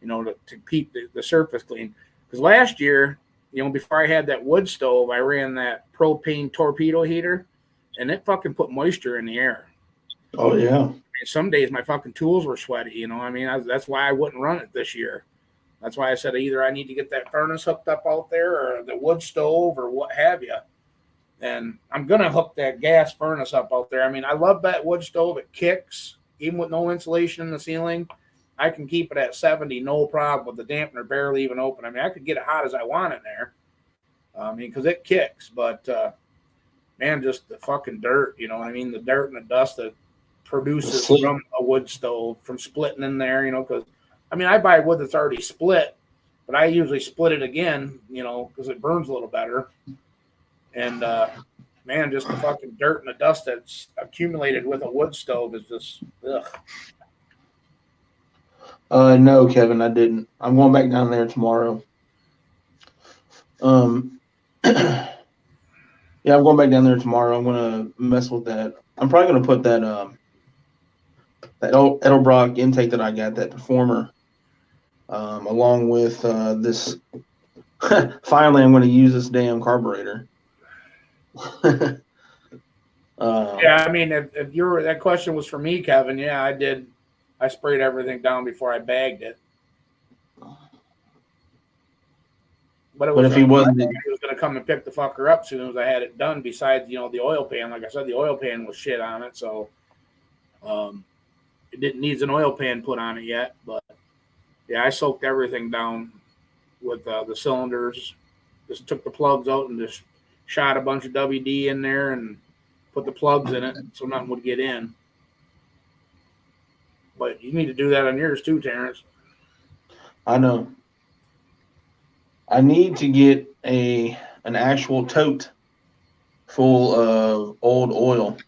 to keep the surface clean. Because last year, before I had that wood stove, I ran that propane torpedo heater, and it fucking put moisture in the air. Oh, yeah. I mean, some days my fucking tools were sweaty, that's why I wouldn't run it this year. That's why I said either I need to get that furnace hooked up out there or the wood stove or what have you. And I'm going to hook that gas furnace up out there. I mean, I love that wood stove. It kicks, even with no insulation in the ceiling. I can keep it at 70, no problem, with the dampener barely even open. I mean, I could get it hot as I want in there. Because it kicks. But, man, just the fucking dirt, you know what I mean? The dirt and the dust that produces from a wood stove, from splitting in there, because I buy wood that's already split, but I usually split it again, because it burns a little better. And man, just the fucking dirt and the dust that's accumulated with a wood stove is just ugh. No, Kevin, I didn't. I'm going back down there tomorrow. Yeah, I'm going back down there tomorrow. I'm gonna mess with that. I'm probably gonna put that that Edelbrock intake that I got, that Performer, along with this. Finally, I'm gonna use this damn carburetor. Yeah, I mean, if you're that question was for me, Kevin, yeah, I did. I sprayed everything down before I bagged it. But it But was if he wasn't, he was going to come and pick the fucker up as soon as I had it done. Besides, the oil pan. Like I said, the oil pan was shit on it, so it didn't needs an oil pan put on it yet. But yeah, I soaked everything down with the cylinders. Just took the plugs out and just shot a bunch of WD in there and put the plugs in it so nothing would get in. But you need to do that on yours too, Terrence. I know. I need to get an actual tote full of old oil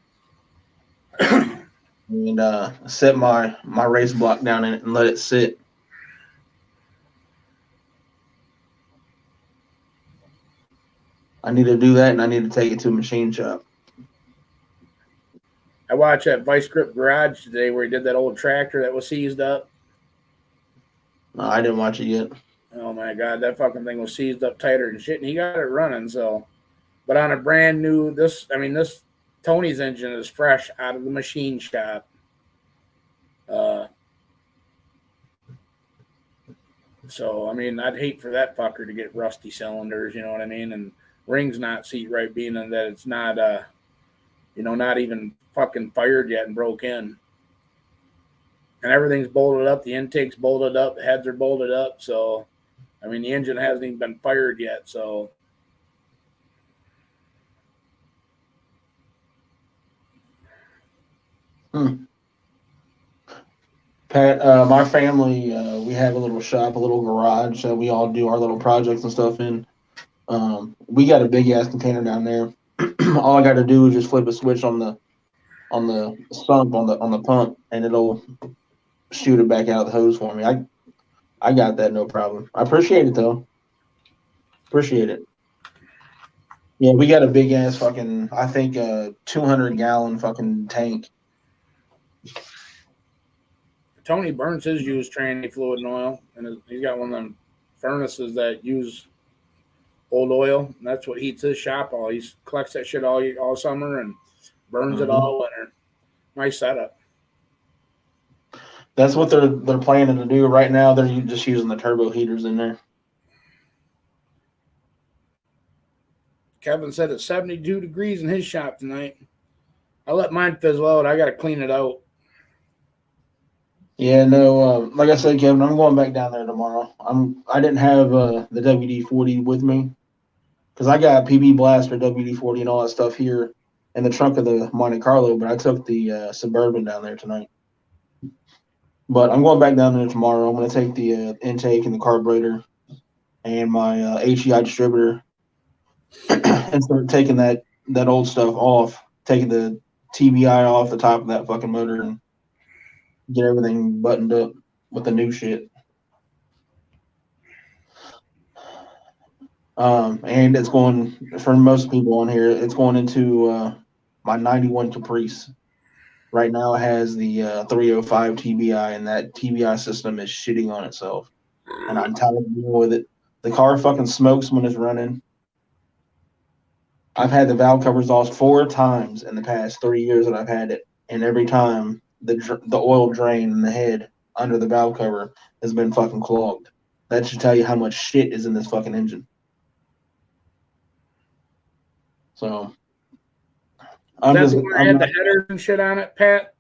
and set my race block down in it and let it sit. I need to do that, and I need to take it to a machine shop. I watched that Vice Grip Garage today where he did that old tractor that was seized up. No, I didn't watch it yet. Oh my God, that fucking thing was seized up tighter than shit, and he got it running. So, but on a brand new, this Tony's engine is fresh out of the machine shop. So I mean, I'd hate for that fucker to get rusty cylinders, you know what I mean, and rings not seat right, being that it's not, not even fucking fired yet and broke in. And everything's bolted up. The intake's bolted up. The heads are bolted up. So, I mean, the engine hasn't even been fired yet. So, Pat, my family, we have a little shop, a little garage that we all do our little projects and stuff in. We got a big ass container down there. All I got to do is just flip a switch on the sump on the pump, and it'll shoot it back out of the hose for me. I got that, no problem. I appreciate it though. Appreciate it. Yeah, we got a big ass fucking, I think 200-gallon fucking tank. Tony burns his used tranny fluid and oil, and he's got one of them furnaces that use old oil, and that's what heats his shop all. He collects that shit all summer and burns it all winter. Nice setup. That's what they're planning to do right now. They're just using the turbo heaters in there. Kevin said it's 72 degrees in his shop tonight. I let mine fizzle out. I got to clean it out. Yeah, no. Like I said, Kevin, I'm going back down there tomorrow. I didn't have the WD-40 with me because I got PB Blaster, WD-40, and all that stuff here in the trunk of the Monte Carlo, but I took the Suburban down there tonight. But I'm going back down there tomorrow. I'm going to take the intake and the carburetor and my HEI distributor and start taking that old stuff off, taking the TBI off the top of that fucking motor and get everything buttoned up with the new shit. And it's going, for most people on here, it's going into my 91 Caprice. Right now it has the 305 TBI, and that TBI system is shitting on itself. And I'm tired of dealing with it. The car fucking smokes when it's running. I've had the valve covers off 4 times in the past 3 years that I've had it, and every time the oil drain in the head under the valve cover has been fucking clogged. That should tell you how much shit is in this fucking engine. So Is that the one that had the headers and shit on it, Pat?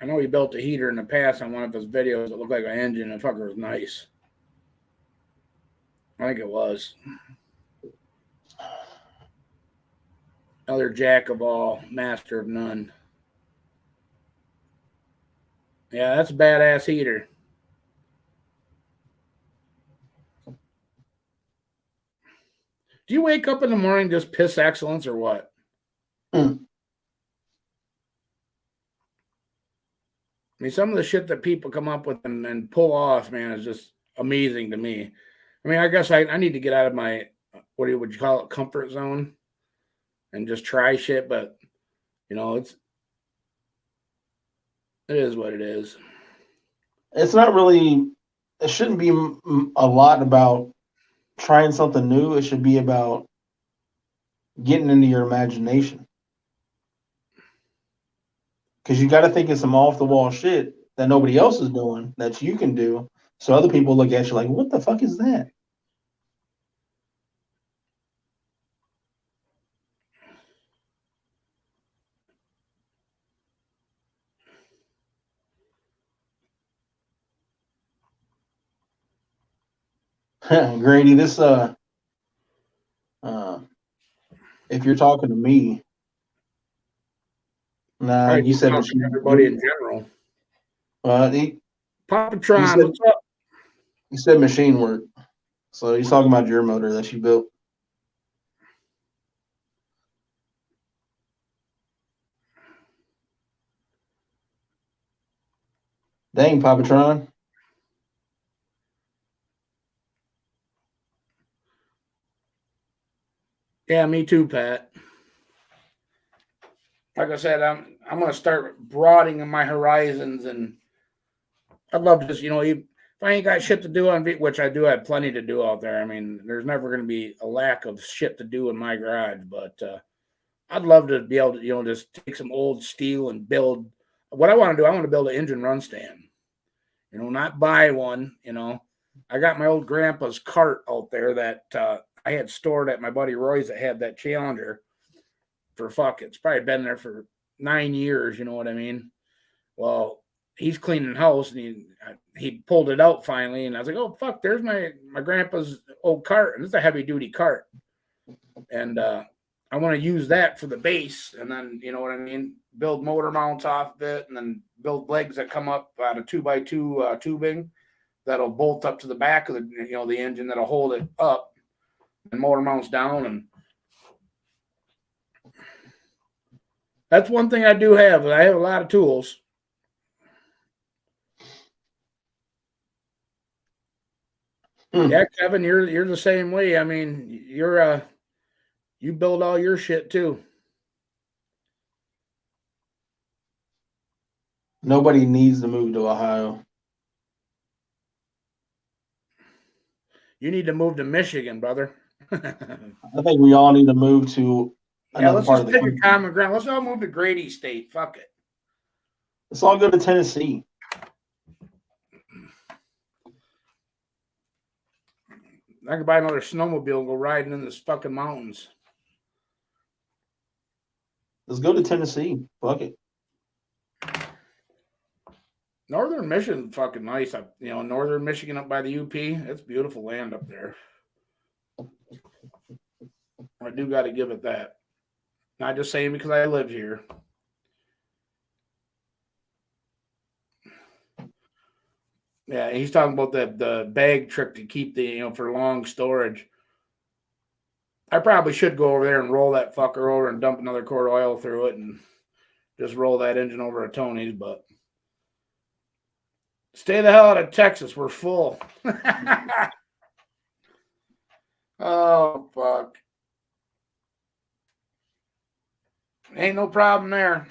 I know he built a heater in the past on one of his videos that looked like an engine, and the fucker was nice. I think it was. Another jack of all, master of none. Yeah, that's a badass heater. Do you wake up in the morning just piss excellence or what? Mm. I mean, some of the shit that people come up with and pull off, man, is just amazing to me. I mean, I guess I need to get out of my, would you call it, comfort zone and just try shit, but, you know, it is what it is. It's not really. It shouldn't be a lot about trying something new. It should be about getting into your imagination. Because you got to think of some off the wall shit that nobody else is doing that you can do. So other people look at you like, what the fuck is that? Grady, this uh if you're talking to me, nah, I you just said talk to everybody in general. Papatron, what's up? You said machine work. So he's talking about your motor that you built. Dang, Papatron. Yeah, me too, Pat. Like I said, I'm gonna start broadening my horizons, and I'd love to just, you know, if I ain't got shit to do on, which I do have plenty to do out there. I mean, there's never gonna be a lack of shit to do in my garage, but I'd love to be able to, you know, just take some old steel and build. What I want to do, I want to build an engine run stand. You know, not buy one. You know, I got my old grandpa's cart out there that I had stored at my buddy Roy's that had that Challenger for it's probably been there for 9 years. You know what I mean? Well, he's cleaning house and he pulled it out finally, and I was like, oh fuck, there's my grandpa's old cart, and it's a heavy duty cart, and I want to use that for the base, and then you know what I mean, build motor mounts off of it, and then build legs that come up out of 2x2 tubing that'll bolt up to the back of the, you know, the engine that'll hold it up, and motor mounts down. And that's one thing I do have. I have a lot of tools. Yeah, Kevin, you're the same way. I mean, you build all your shit too. Nobody needs to move to Ohio. You need to move to Michigan, brother. I think we all need to move to another let's part just of the pick a country. common ground. Let's all move to Grady State. Fuck it. Let's all go to Tennessee. I could buy another snowmobile and go riding in the fucking mountains. Let's go to Tennessee. Fuck it. Northern Michigan, fucking nice. You know, Northern Michigan up by the UP. It's beautiful land up there. I do got to give it that. Not just saying because I live here. Yeah, he's talking about the bag trick to keep the, you know, for long storage. I probably should go over there and roll that fucker over and dump another quart of oil through it and just roll that engine over to Tony's, but stay the hell out of Texas. We're full. Oh, fuck. Ain't no problem there.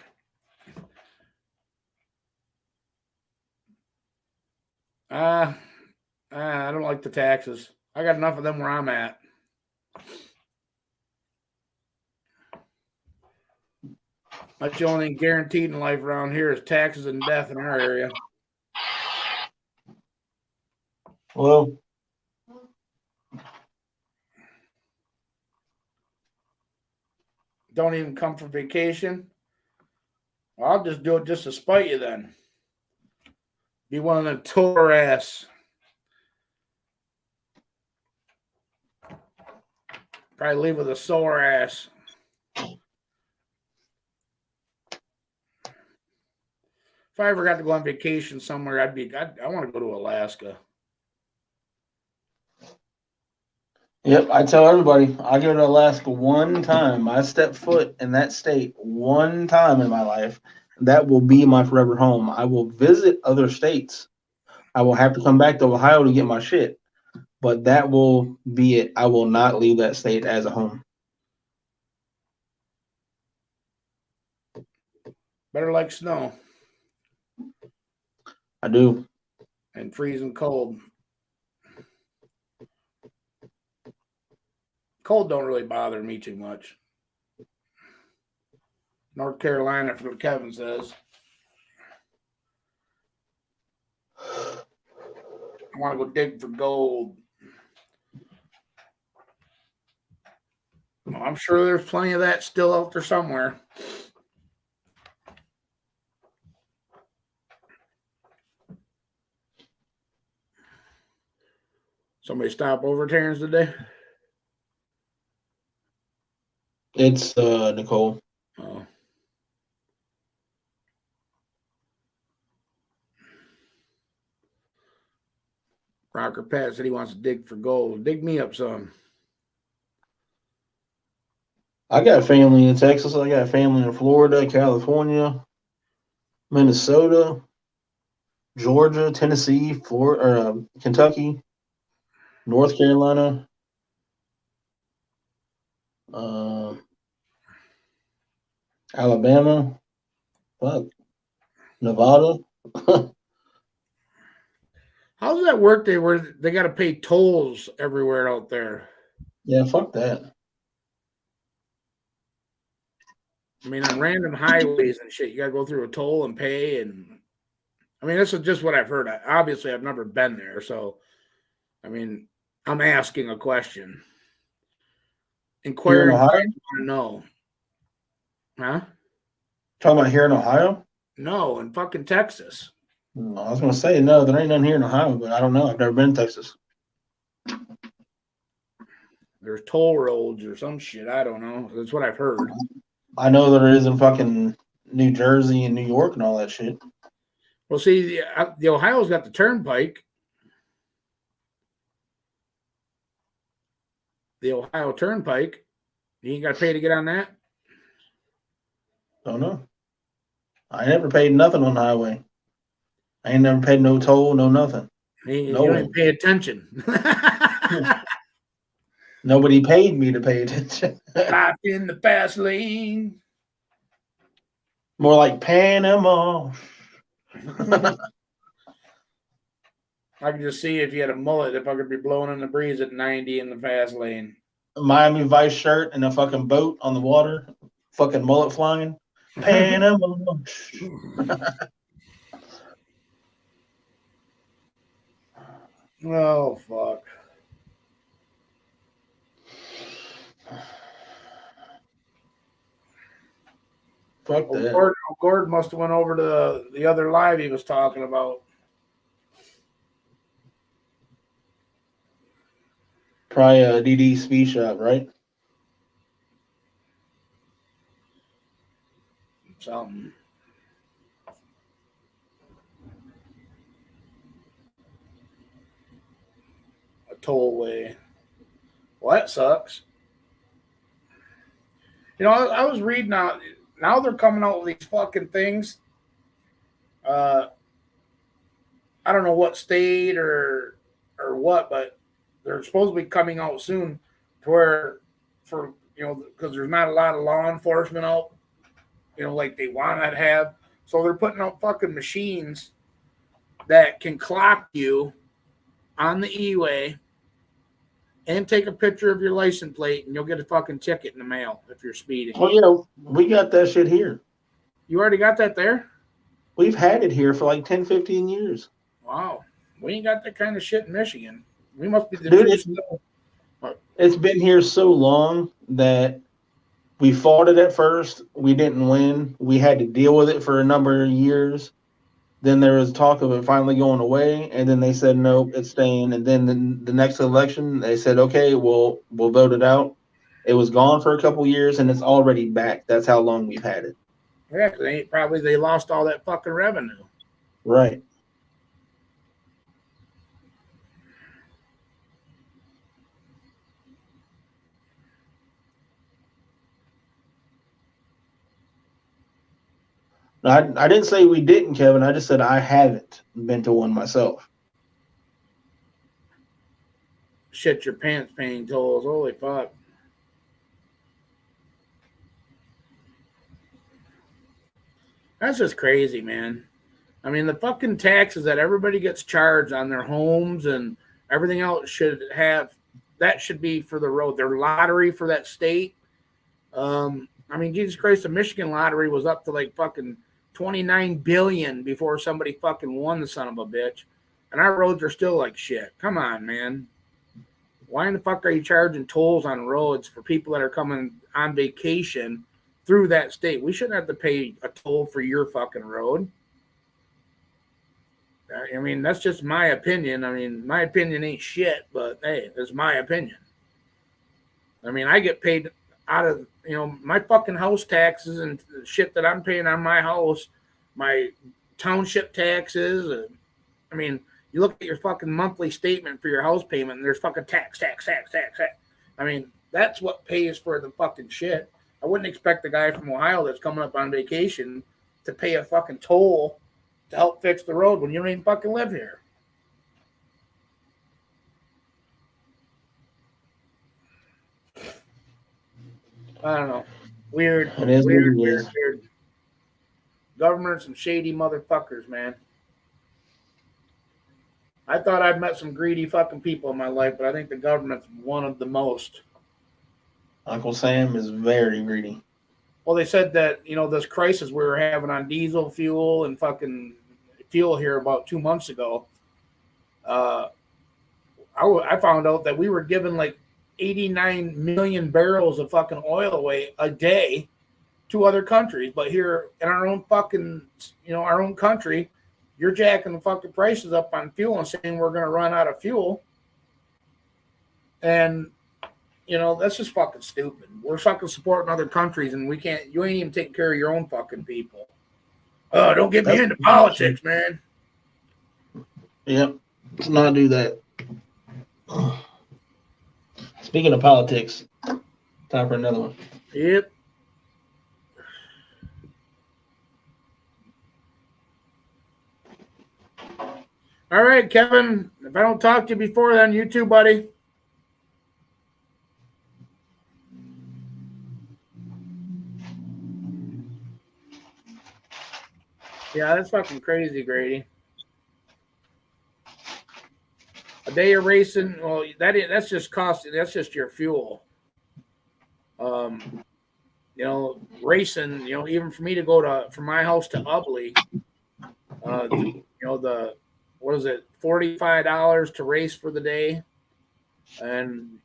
I don't like the taxes. I got enough of them where I'm at. That's the only thing guaranteed in life around here is taxes and death in our area. Well, don't even come for vacation. Well, I'll just do it just to spite you then. Be one of them tour ass. Probably leave with a sore ass. If I ever got to go on vacation somewhere, I want to go to Alaska. Yep, I tell everybody I go to Alaska one time. I step foot in that state one time in my life. That will be my forever home. I will visit other states. I will have to come back to Ohio to get my shit, but that will be it. I will not leave that state as a home. Better like snow I do. and freezing cold. Cold don't really bother me too much. North Carolina, for what Kevin says. I want to go dig for gold. Well, I'm sure there's plenty of that still out there somewhere. Somebody stop over Terrence today? It's Nicole. Oh. Rocker Pat said he wants to dig for gold. Dig me up some. I got family in Texas. I got family in Florida, California, Minnesota, Georgia, Tennessee, Florida, Kentucky, North Carolina, Alabama, fuck, Nevada. How does that work? They got to pay tolls everywhere out there. Yeah, fuck that. I mean, on random highways and shit, you got to go through a toll and pay. And I mean, this is just what I've heard. Obviously, I've never been there, so I mean, I'm asking a question. Inquiring, I want to know. Huh? Talking about here in Ohio? No, in fucking Texas. No, I was gonna say no. There ain't none here in Ohio, but I don't know. I've never been to Texas. There's toll roads or some shit. I don't know. That's what I've heard. I know there is in fucking New Jersey and New York and all that shit. Well, see, the Ohio's got the turnpike. The Ohio Turnpike. You ain't got to pay to get on that? Don't know. I never paid nothing on the highway. I ain't never paid no toll, no nothing. You don't even pay attention. Nobody paid me to pay attention. Stop in the fast lane. More like Panama. I can just see if you had a mullet, if I could be blowing in the breeze at 90 in the fast lane. Miami Vice shirt and a fucking boat on the water. Fucking mullet flying. Panama. Oh, fuck. Fuck that. Gordon must have went over to the other live he was talking about. Probably a DD speed shop, right? Something. A tollway. Well, that sucks. You know, I was reading now they're coming out with these fucking things. I don't know what state or what, but they're supposed to be coming out soon to where, for, you know, because there's not a lot of law enforcement out, you know, like they want to have. So they're putting out fucking machines that can clock you on the E-way and take a picture of your license plate, and you'll get a fucking ticket in the mail if you're speeding. Well, you know, we got that shit here. You already got that there? We've had it here for like 10, 15 years. Wow. We ain't got that kind of shit in Michigan. We must be the Dude, it's been here so long that we fought it at first. We didn't win. We had to deal with it for a number of years. Then there was talk of it finally going away, and then they said, nope, it's staying. And then the next election, they said, okay, we'll vote it out. It was gone for a couple years, and it's already back. That's how long we've had it. Yeah, they lost all that fucking revenue. Right. I didn't say we didn't, Kevin. I just said I haven't been to one myself. Shit your pants paying tolls. Holy fuck. That's just crazy, man. I mean, the fucking taxes that everybody gets charged on their homes and everything else that should be for the road. Their lottery for that state. I mean, Jesus Christ, the Michigan lottery was up to like fucking 29 billion before somebody fucking won, the son of a bitch. And our roads are still like shit. Come on, man. Why in the fuck are you charging tolls on roads for people that are coming on vacation through that state? We shouldn't have to pay a toll for your fucking road. I mean, that's just my opinion. I mean, my opinion ain't shit, but hey, it's my opinion. I mean, I get paid out of, my fucking house taxes and shit that I'm paying on my house, my township taxes. I mean, you look at your fucking monthly statement for your house payment and there's fucking tax. I mean, that's what pays for the fucking shit. I wouldn't expect the guy from Ohio that's coming up on vacation to pay a fucking toll to help fix the road when you don't even fucking live here. I don't know. Weird. It is Weird. Government's some shady motherfuckers, man. I thought I'd met some greedy fucking people in my life, but I think the government's one of the most. Uncle Sam is very greedy. Well, they said that, this crisis we were having on diesel fuel and fucking fuel here about 2 months ago, I found out that we were giving like 89 million barrels of fucking oil away a day to other countries. But here in our own fucking, our own country, you're jacking the fucking prices up on fuel and saying we're going to run out of fuel. And, that's just fucking stupid. We're fucking supporting other countries and you ain't even taking care of your own fucking people. Oh, don't get me into politics, man. Yep. Let's not do that. Speaking of politics, time for another one. Yep. All right, Kevin. If I don't talk to you before then, you too, buddy. Yeah, that's fucking crazy, Grady. A day of racing, well, that's just costing. That's just your fuel. Racing. Even for me to go from my house to Ubley, what is it, $45 to race for the day, and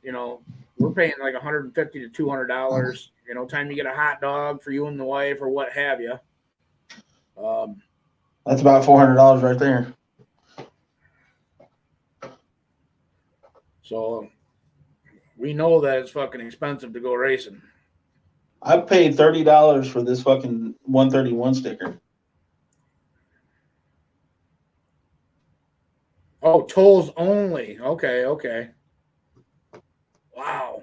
we're paying like $150 to $200. Time you get a hot dog for you and the wife or what have you. That's about $400 right there. So we know that it's fucking expensive to go racing. I paid $30 for this fucking 131 sticker. Oh, tolls only. Okay. Wow.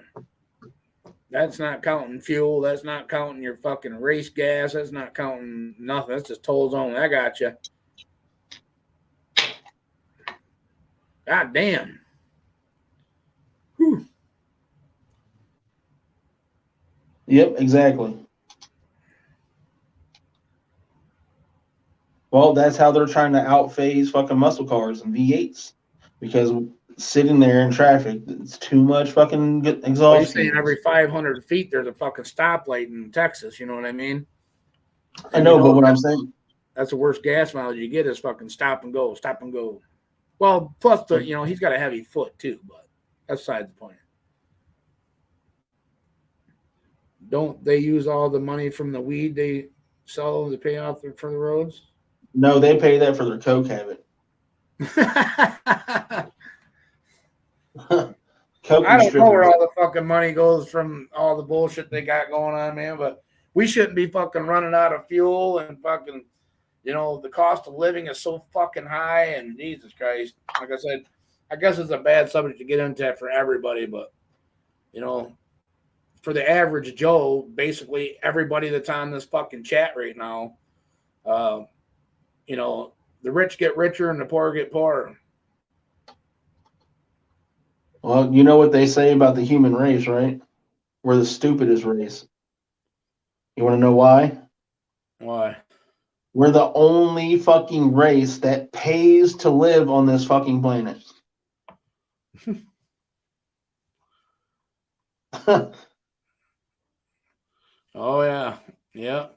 That's not counting fuel. That's not counting your fucking race gas. That's not counting nothing. That's just tolls only. I got you. God damn. Whew. Yep, exactly. Well, that's how they're trying to outphase fucking muscle cars and V8s, because sitting there in traffic, it's too much fucking exhaust. Well, you're saying every 500 feet there's a fucking stoplight in Texas. You know what I mean? I know, but what I'm saying, that's the worst gas mileage you get is fucking stop and go. Well, plus he's got a heavy foot too, but that's beside the point. Don't they use all the money from the weed they sell to pay off for the roads? No, they pay that for their coke habit. I don't know where all the fucking money goes from all the bullshit they got going on, man, but we shouldn't be fucking running out of fuel and fucking, the cost of living is so fucking high, and Jesus Christ, like I said, I guess it's a bad subject to get into for everybody, but for the average Joe, basically everybody that's on this fucking chat right now, uh, the rich get richer and the poor get poorer. Well, you know what they say about the human race, right? We're the stupidest race. You want to know why? Why? We're the only fucking race that pays to live on this fucking planet. Oh yeah, yeah,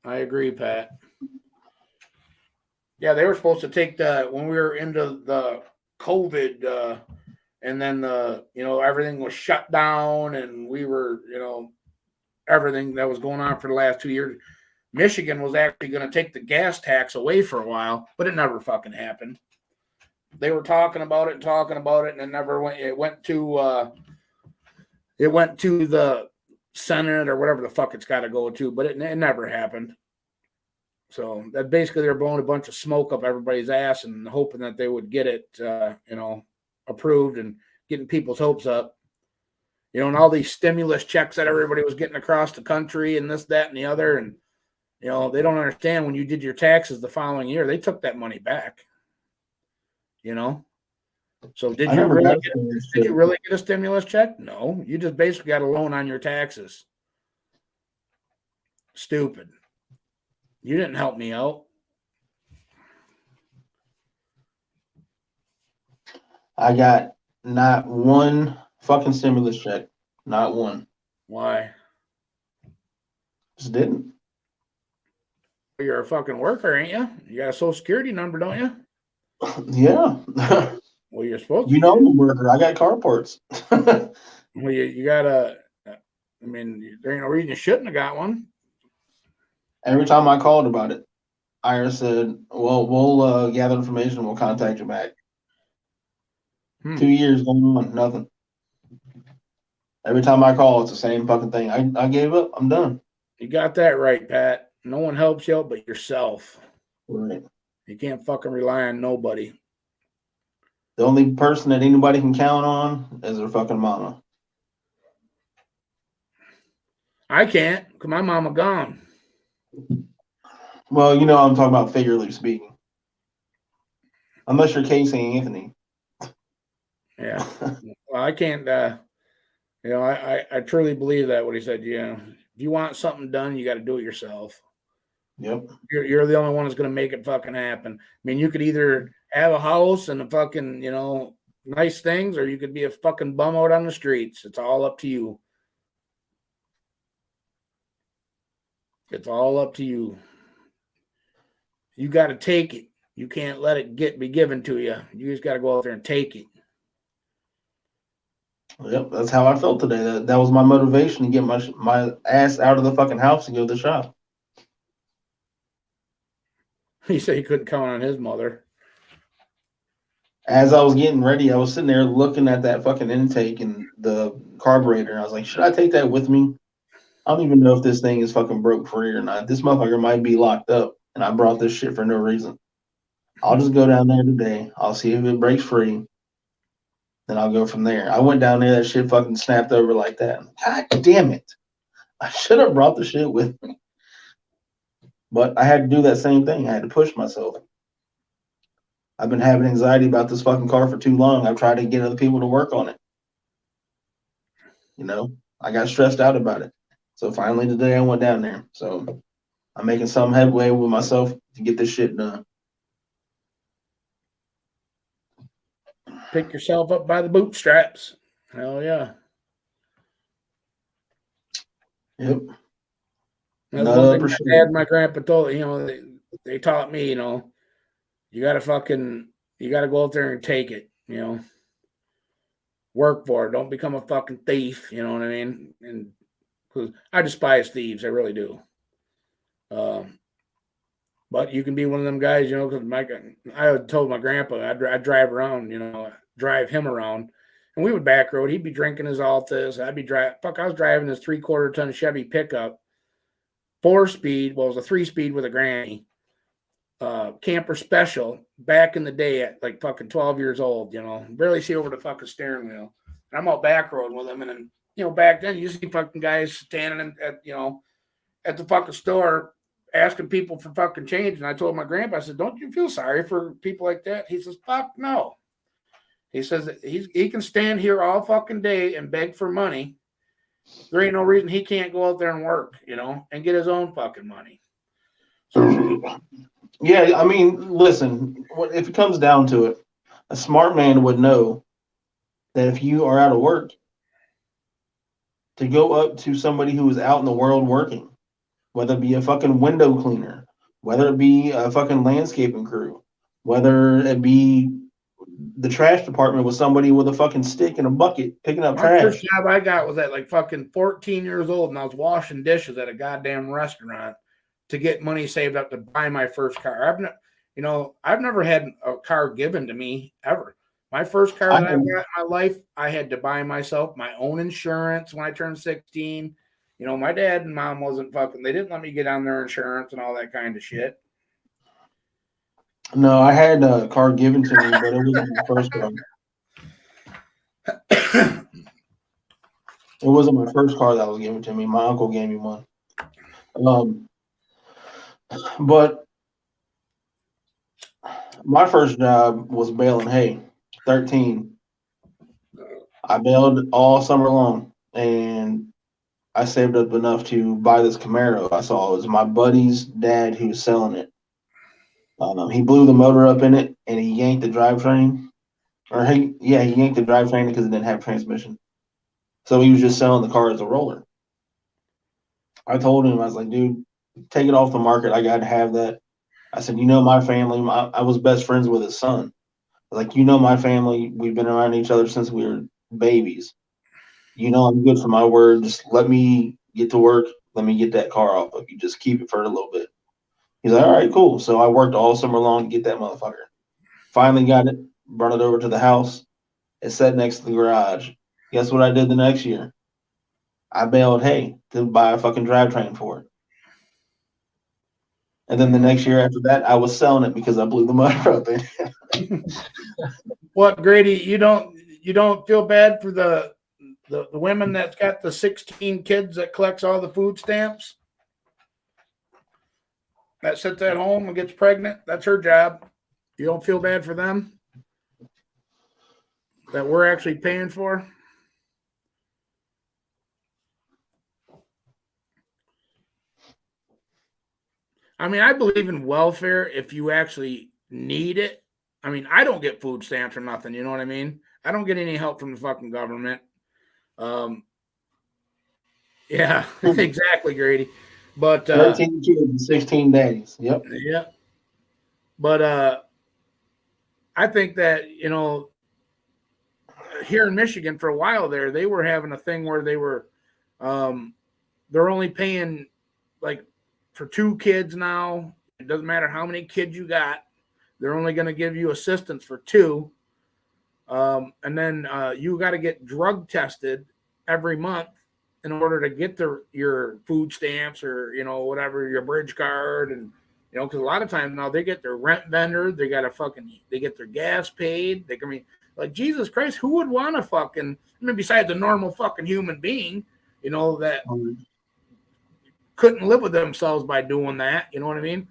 I agree, Pat. Yeah, they were supposed to take that when we were into the COVID, and then everything was shut down, and we were everything that was going on for the last 2 years. Michigan was actually going to take the gas tax away for a while, but it never fucking happened. They were talking about it, and it never went. It went to the Senate or whatever the fuck it's got to go to, but it never happened. So that basically they're blowing a bunch of smoke up everybody's ass and hoping that they would get it, approved and getting people's hopes up. And all these stimulus checks that everybody was getting across the country and this, that, and the other. And, they don't understand when you did your taxes the following year, they took that money back. So did you really get a stimulus check? No, you just basically got a loan on your taxes. Stupid. You didn't help me out. I got not one fucking stimulus check. Not one. Why? Just didn't. You're a fucking worker, ain't you? You got a Social Security number, don't you? Yeah. Well, you're supposed to. I'm a worker. I got car parts. Well, you got to. I mean, there ain't no reason you shouldn't have got one. Every time I called about it, IRS said, well, we'll gather information and we'll contact you back. 2 years going on, nothing. Every time I call, it's the same fucking thing. I gave up. I'm done. You got that right, Pat. No one helps you out but yourself. Right. You can't fucking rely on nobody. The only person that anybody can count on is their fucking mama. I can't because my mama gone. Well, I'm talking about figuratively speaking. Unless you're Casey Anthony. Yeah. Well, I can't. I truly believe that what he said. If you want something done, you got to do it yourself. Yep. You're the only one that's going to make it fucking happen. I mean, you could either have a house and a fucking, nice things, or you could be a fucking bum out on the streets. It's all up to you. It's all up to you. You got to take it. You can't let it be given to you. You just got to go out there and take it. Yep, that's how I felt today. That was my motivation to get my ass out of the fucking house and go to the shop. He said he couldn't count on his mother. As I was getting ready, I was sitting there looking at that fucking intake and the carburetor, and I was like, should I take that with me? I don't even know if this thing is fucking broke free or not. This motherfucker might be locked up, and I brought this shit for no reason. I'll just go down there today. I'll see if it breaks free. Then I'll go from there. I went down there, that shit fucking snapped over like that. God damn it. I should have brought the shit with me. But I had to do that same thing. I had to push myself. I've been having anxiety about this fucking car for too long. I've tried to get other people to work on it. I got stressed out about it. So finally today I went down there. So I'm making some headway with myself to get this shit done. Pick yourself up by the bootstraps. Hell yeah. Yep. That's one thing my dad and my grandpa told, they taught me, you got to go out there and take it, work for it. Don't become a fucking thief. You know what I mean? And because I despise thieves. I really do. But you can be one of them guys, because I told my grandpa I'd drive around, drive him around, and we would back road. He'd be drinking his Altis. I'd be I was driving this 3/4 ton Chevy pickup, 4-speed. Well, it was a 3-speed with a granny. camper special back in the day at like fucking 12 years old, you know, barely see over the fucking steering wheel. And I'm out back road with him. And then, you know, back then you see fucking guys standing at, you know, at the fucking store asking people for fucking change. And I told my grandpa, I said, don't you feel sorry for people like that? He says, fuck no. He says that he can stand here all fucking day and beg for money. There ain't no reason he can't go out there and work, you know, and get his own fucking money. So, yeah, I mean, listen, if it comes down to it, a smart man would know that if you are out of work, to go up to somebody who is out in the world working, whether it be a fucking window cleaner, whether it be a fucking landscaping crew, whether it be the trash department with somebody with a fucking stick and a bucket picking up trash. My first job I got was at like fucking 14 years old, and I was washing dishes at a goddamn restaurant to get money saved up to buy my first car. I've never had a car given to me ever. My first car that I got in my life, I had to buy myself my own insurance when I turned 16. You know, my dad and mom wasn't fucking, they didn't let me get on their insurance and all that kind of shit. No, I had a car given to me, but it wasn't my first car. It wasn't my first car that was given to me. My uncle gave me one. But my first job was baling hay, 13. I baled all summer long, and I saved up enough to buy this Camaro I saw. It was my buddy's dad who was selling it. He blew the motor up in it, and he yanked the drivetrain. He yanked the drivetrain because it didn't have transmission. So he was just selling the car as a roller. I told him, I was like, dude, take it off the market. I got to have that. I said, you know, my family, I was best friends with his son. I was like, you know, my family, we've been around each other since we were babies. You know, I'm good for my word. Just let me get to work. Let me get that car off of you. Just keep it for a little bit. He's like, all right, cool. So I worked all summer long to get that motherfucker. Finally got it, brought it over to the house. It sat next to the garage. Guess what I did the next year? I baled hay to buy a fucking drivetrain for it. And then the next year after that, I was selling it because I blew the motor up in it. What, Grady, you don't feel bad for the women that's got the 16 kids that collects all the food stamps? That sits at home and gets pregnant. That's her job. You don't feel bad for them that we're actually paying for? I mean, I believe in welfare if you actually need it. I mean, I don't get food stamps or nothing. You know what I mean? I don't get any help from the fucking government. Yeah, exactly, Grady. But 13 kids and 16 daddies. Yep. Yeah. But I think that, you know, here in Michigan for a while there, they were having a thing where they were they're only paying like for 2 kids now. It doesn't matter how many kids you got. They're only going to give you assistance for 2. And then you got to get drug tested every month in order to get your food stamps or, you know, whatever, your bridge card. And, you know, because a lot of times now they get their rent vendor, they get their gas paid. They can be like, Jesus Christ, who would want to fucking, I mean, besides a normal fucking human being, you know, that couldn't live with themselves by doing that, you know what I mean?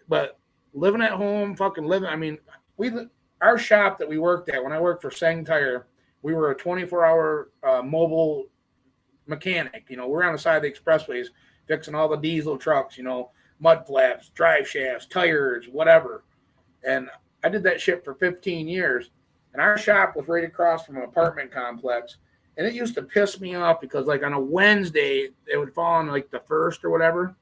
But living at home, fucking living, I mean, our shop that we worked at, when I worked for Sang Tire, we were a 24-hour mobile mechanic. You know, we're on the side of the expressways fixing all the diesel trucks, you know, mud flaps, drive shafts, tires, whatever. And I did that shit for 15 years. And our shop was right across from an apartment complex. And it used to piss me off because, like, on a Wednesday, it would fall on, like, the 1st or whatever.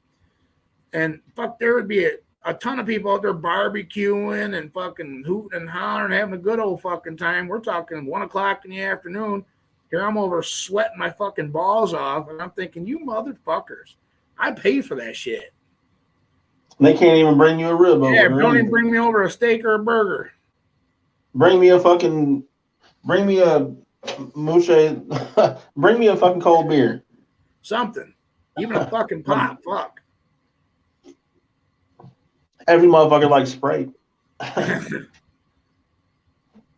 And, fuck, there would be a ton of people out there barbecuing and fucking hooting and hollering, having a good old fucking time. We're talking 1 o'clock in the afternoon. Here I'm over sweating my fucking balls off. And I'm thinking, you motherfuckers, I pay for that shit. They can't even bring you a rib over. Yeah, don't even bring me over a steak or a burger. Bring me a muche, bring me a fucking cold beer. Something. Even a fucking pop. Fuck. every motherfucker likes Sprite.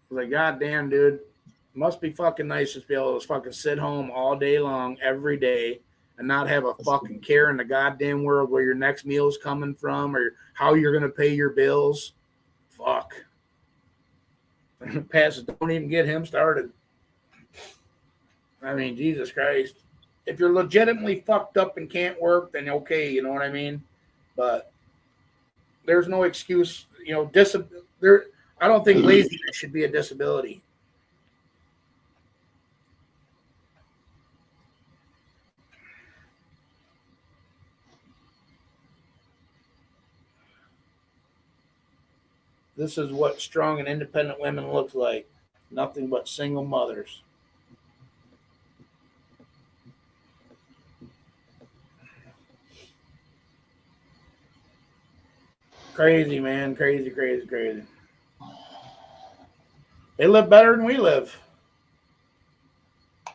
Like, goddamn, dude, must be fucking nice to be able to fucking sit home all day long, every day, and not have a fucking care in the goddamn world where your next meal's coming from or how you're gonna pay your bills. Fuck. Passes, don't even get him started. I mean, Jesus Christ. If you're legitimately fucked up and can't work, then okay, you know what I mean? But there's no excuse, you know, there I don't think laziness should be a disability. This is what strong and independent women look like. Nothing but single mothers. Crazy, man. Crazy, crazy, crazy. They live better than we live.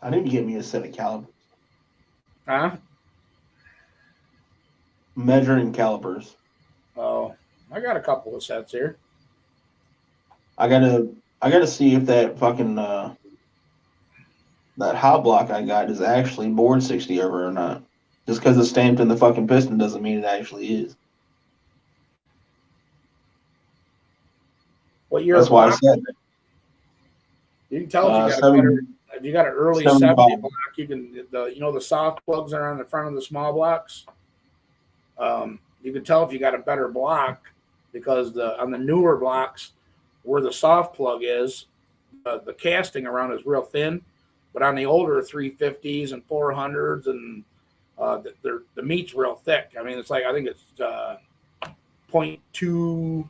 I need to get me a set of calipers. Huh? Measuring calipers. Oh, I got a couple of sets here. I gotta see if that fucking that hot block I got is actually board 60 over or not. Just because it's stamped in the fucking piston doesn't mean it actually is. What year? That's why I said you can tell if you got an early 70 block. You can the soft plugs that are on the front of the small blocks. You can tell if you got a better block because on the newer blocks where the soft plug is, the casting around is real thin, but on the older 350s and 400s and the meat's real thick. I mean, it's like I think it's 0.2.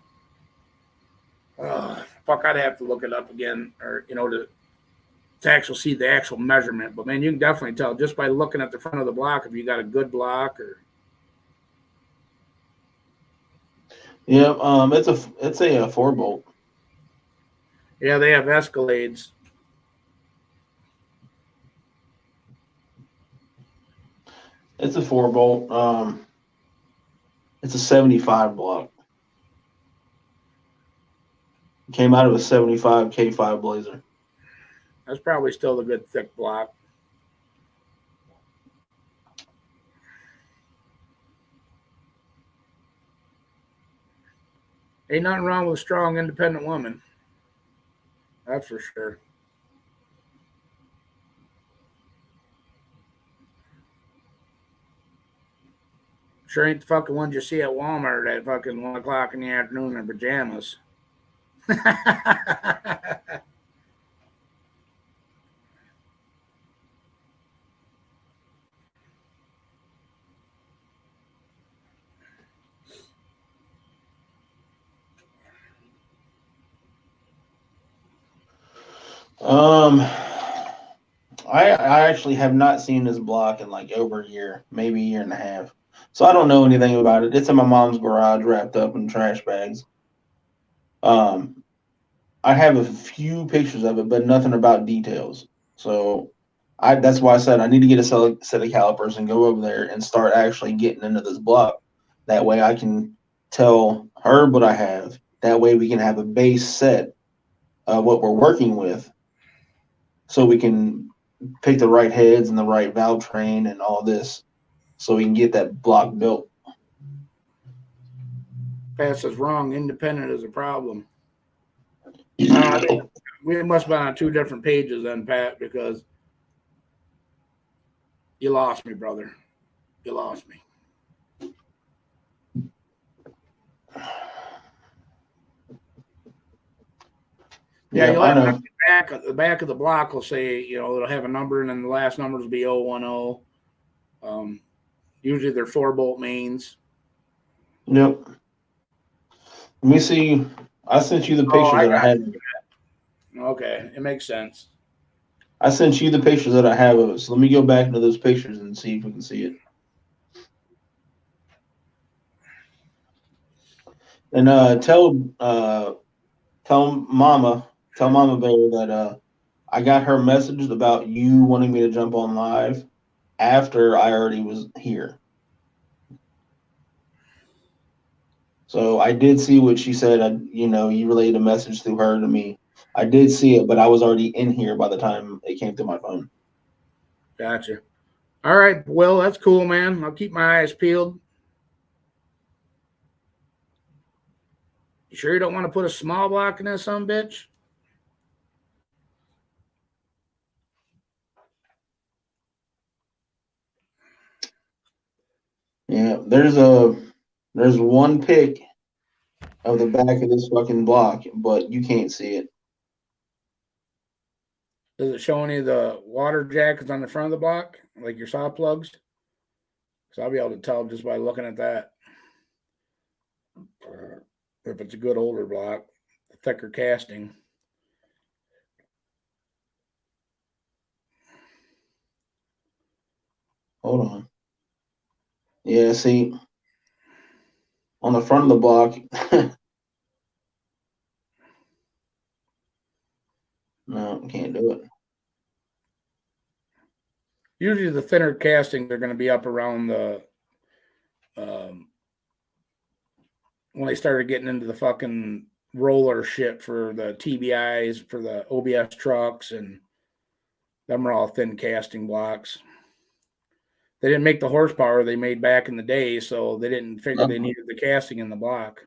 Fuck, I'd have to look it up again, or to actually see the actual measurement. But man, you can definitely tell just by looking at the front of the block if you got a good block or. Yeah, it's a 4-bolt. Yeah, they have Escalades. It's a 4-bolt. It's a 75 block. Came out of a 75 K5 Blazer. That's probably still the good thick block. Ain't nothing wrong with a strong, independent woman. That's for sure. Sure ain't the fucking ones you see at Walmart at fucking 1 o'clock in the afternoon in pajamas. I actually have not seen this block in like over a year, maybe a year and a half. So I don't know anything about it. It's in my mom's garage wrapped up in trash bags. I have a few pictures of it, but nothing about details. So that's why I said I need to get a set of calipers and go over there and start actually getting into this block. That way I can tell her what I have. That way we can have a base set of what we're working with. So we can pick the right heads and the right valve train and all this so we can get that block built. Pass is wrong. Independent is a problem. I think we must have been on 2 different pages then, Pat, because you lost me, brother. You lost me. Yeah, you'll have the back of the block will say, it'll have a number and then the last numbers will be 010. Usually they're 4-bolt mains. Yep. Let me see. I sent you the pictures that I had. Okay, it makes sense. I sent you the pictures that I have of it. So let me go back into those pictures and see if we can see it. And tell Mama Bear that I got her message about you wanting me to jump on live after I already was here. So I did see what she said. You relayed a message through her to me. I did see it, but I was already in here by the time it came through my phone. Gotcha. All right. Well, that's cool, man. I'll keep my eyes peeled. You sure you don't want to put a small block in this son bitch? Yeah, there's one pick of the back of this fucking block, but you can't see it. Does it show any of the water jackets on the front of the block, like your saw plugs? So I'll be able to tell just by looking at that. If it's a good older block, thicker casting. Hold on. Yeah, see, on the front of the block. No, can't do it. Usually the thinner castings are going to be up around the when they started getting into the fucking roller shit for the TBIs, for the OBS trucks, and them are all thin casting blocks. They didn't make the horsepower they made back in the day, so they didn't figure they needed the casting in the block.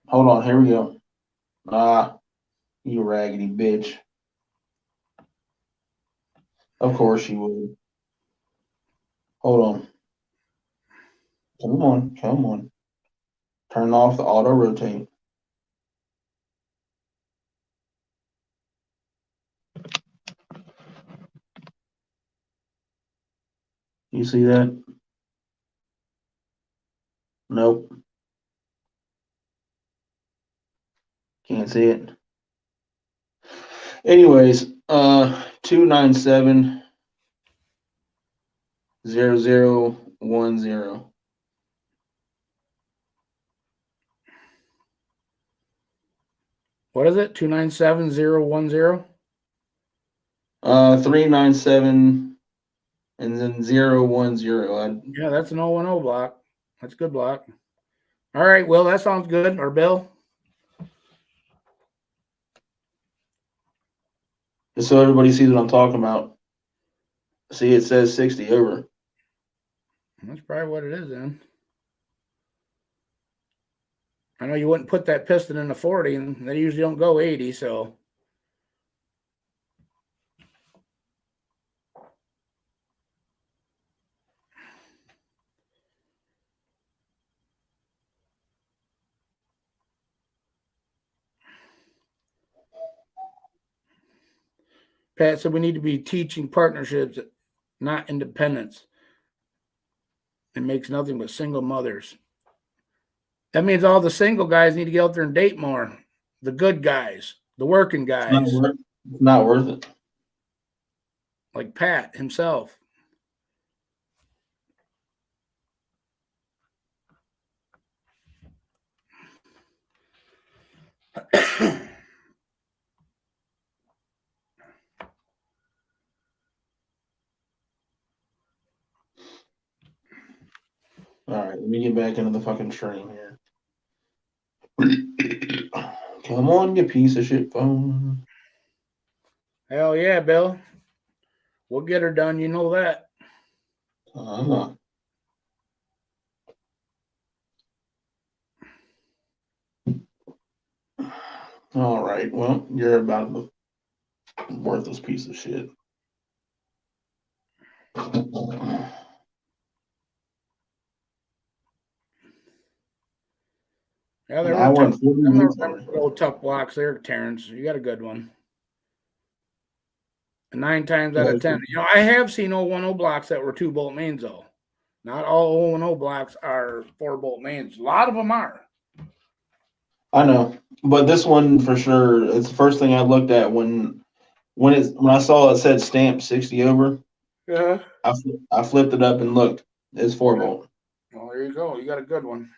Hold on, here we go. You raggedy bitch. Of course you would. Hold on. Come on. Turn off the auto rotate. You see that? Nope. Can't see it. Anyways, 297-0010. What is it? 297-010? 397 and then 010. Yeah, that's an 010 block. That's a good block. All right, Will, that sounds good. Or Bill? Just so everybody sees what I'm talking about. See, it says 60 over. That's probably what it is then. I know you wouldn't put that piston in a 40, and they usually don't go 80, so. Pat said we need to be teaching partnerships, not independence. It makes nothing but single mothers. That means all the single guys need to get out there and date more. The good guys, the working guys, It's not worth it. like Pat himself. All right, let me get back into the fucking stream here. Come on, you piece of shit phone. Hell yeah, Bill. We'll get her done. You know that. Uh-huh. All right. Well, you're about the worthless piece of shit. Yeah, there I were went 40 minutes tough blocks there, Terrence. You got a good one. 9 times out of 10. I have seen 010 blocks that were 2-bolt mains, though. Not all 010 blocks are 4-bolt mains. A lot of them are. I know, but this one for sure. It's the first thing I looked at when I saw it said stamp 60 over. Yeah. I flipped it up and looked. It's 4-bolt. Well, there you go. You got a good one.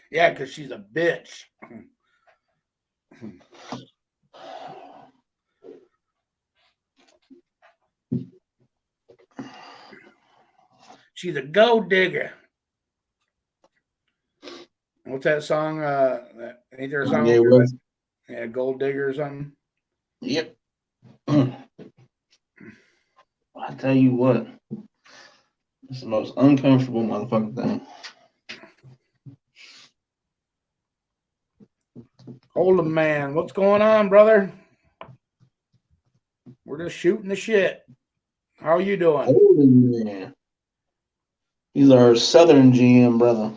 Yeah, because she's a bitch. She's a gold digger. What's that song? Ain't there a song? Yeah, it was. Yeah, gold digger or something. Yep. I tell you what, it's the most uncomfortable motherfucking thing. Hold him, man. What's going on, brother? We're just shooting the shit. How are you doing? Holy man. He's our Southern GM brother.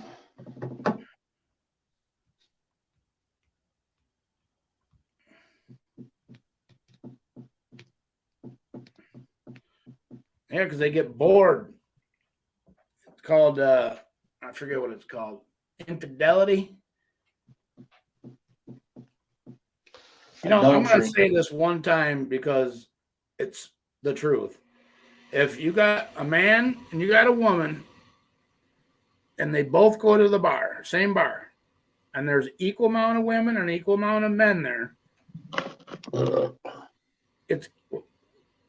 Yeah, because they get bored. It's called, I forget what it's called. Infidelity. You know, I'm going to say this one time because it's the truth. If you got a man and you got a woman and they both go to the bar, same bar, and there's equal amount of women and equal amount of men there, it's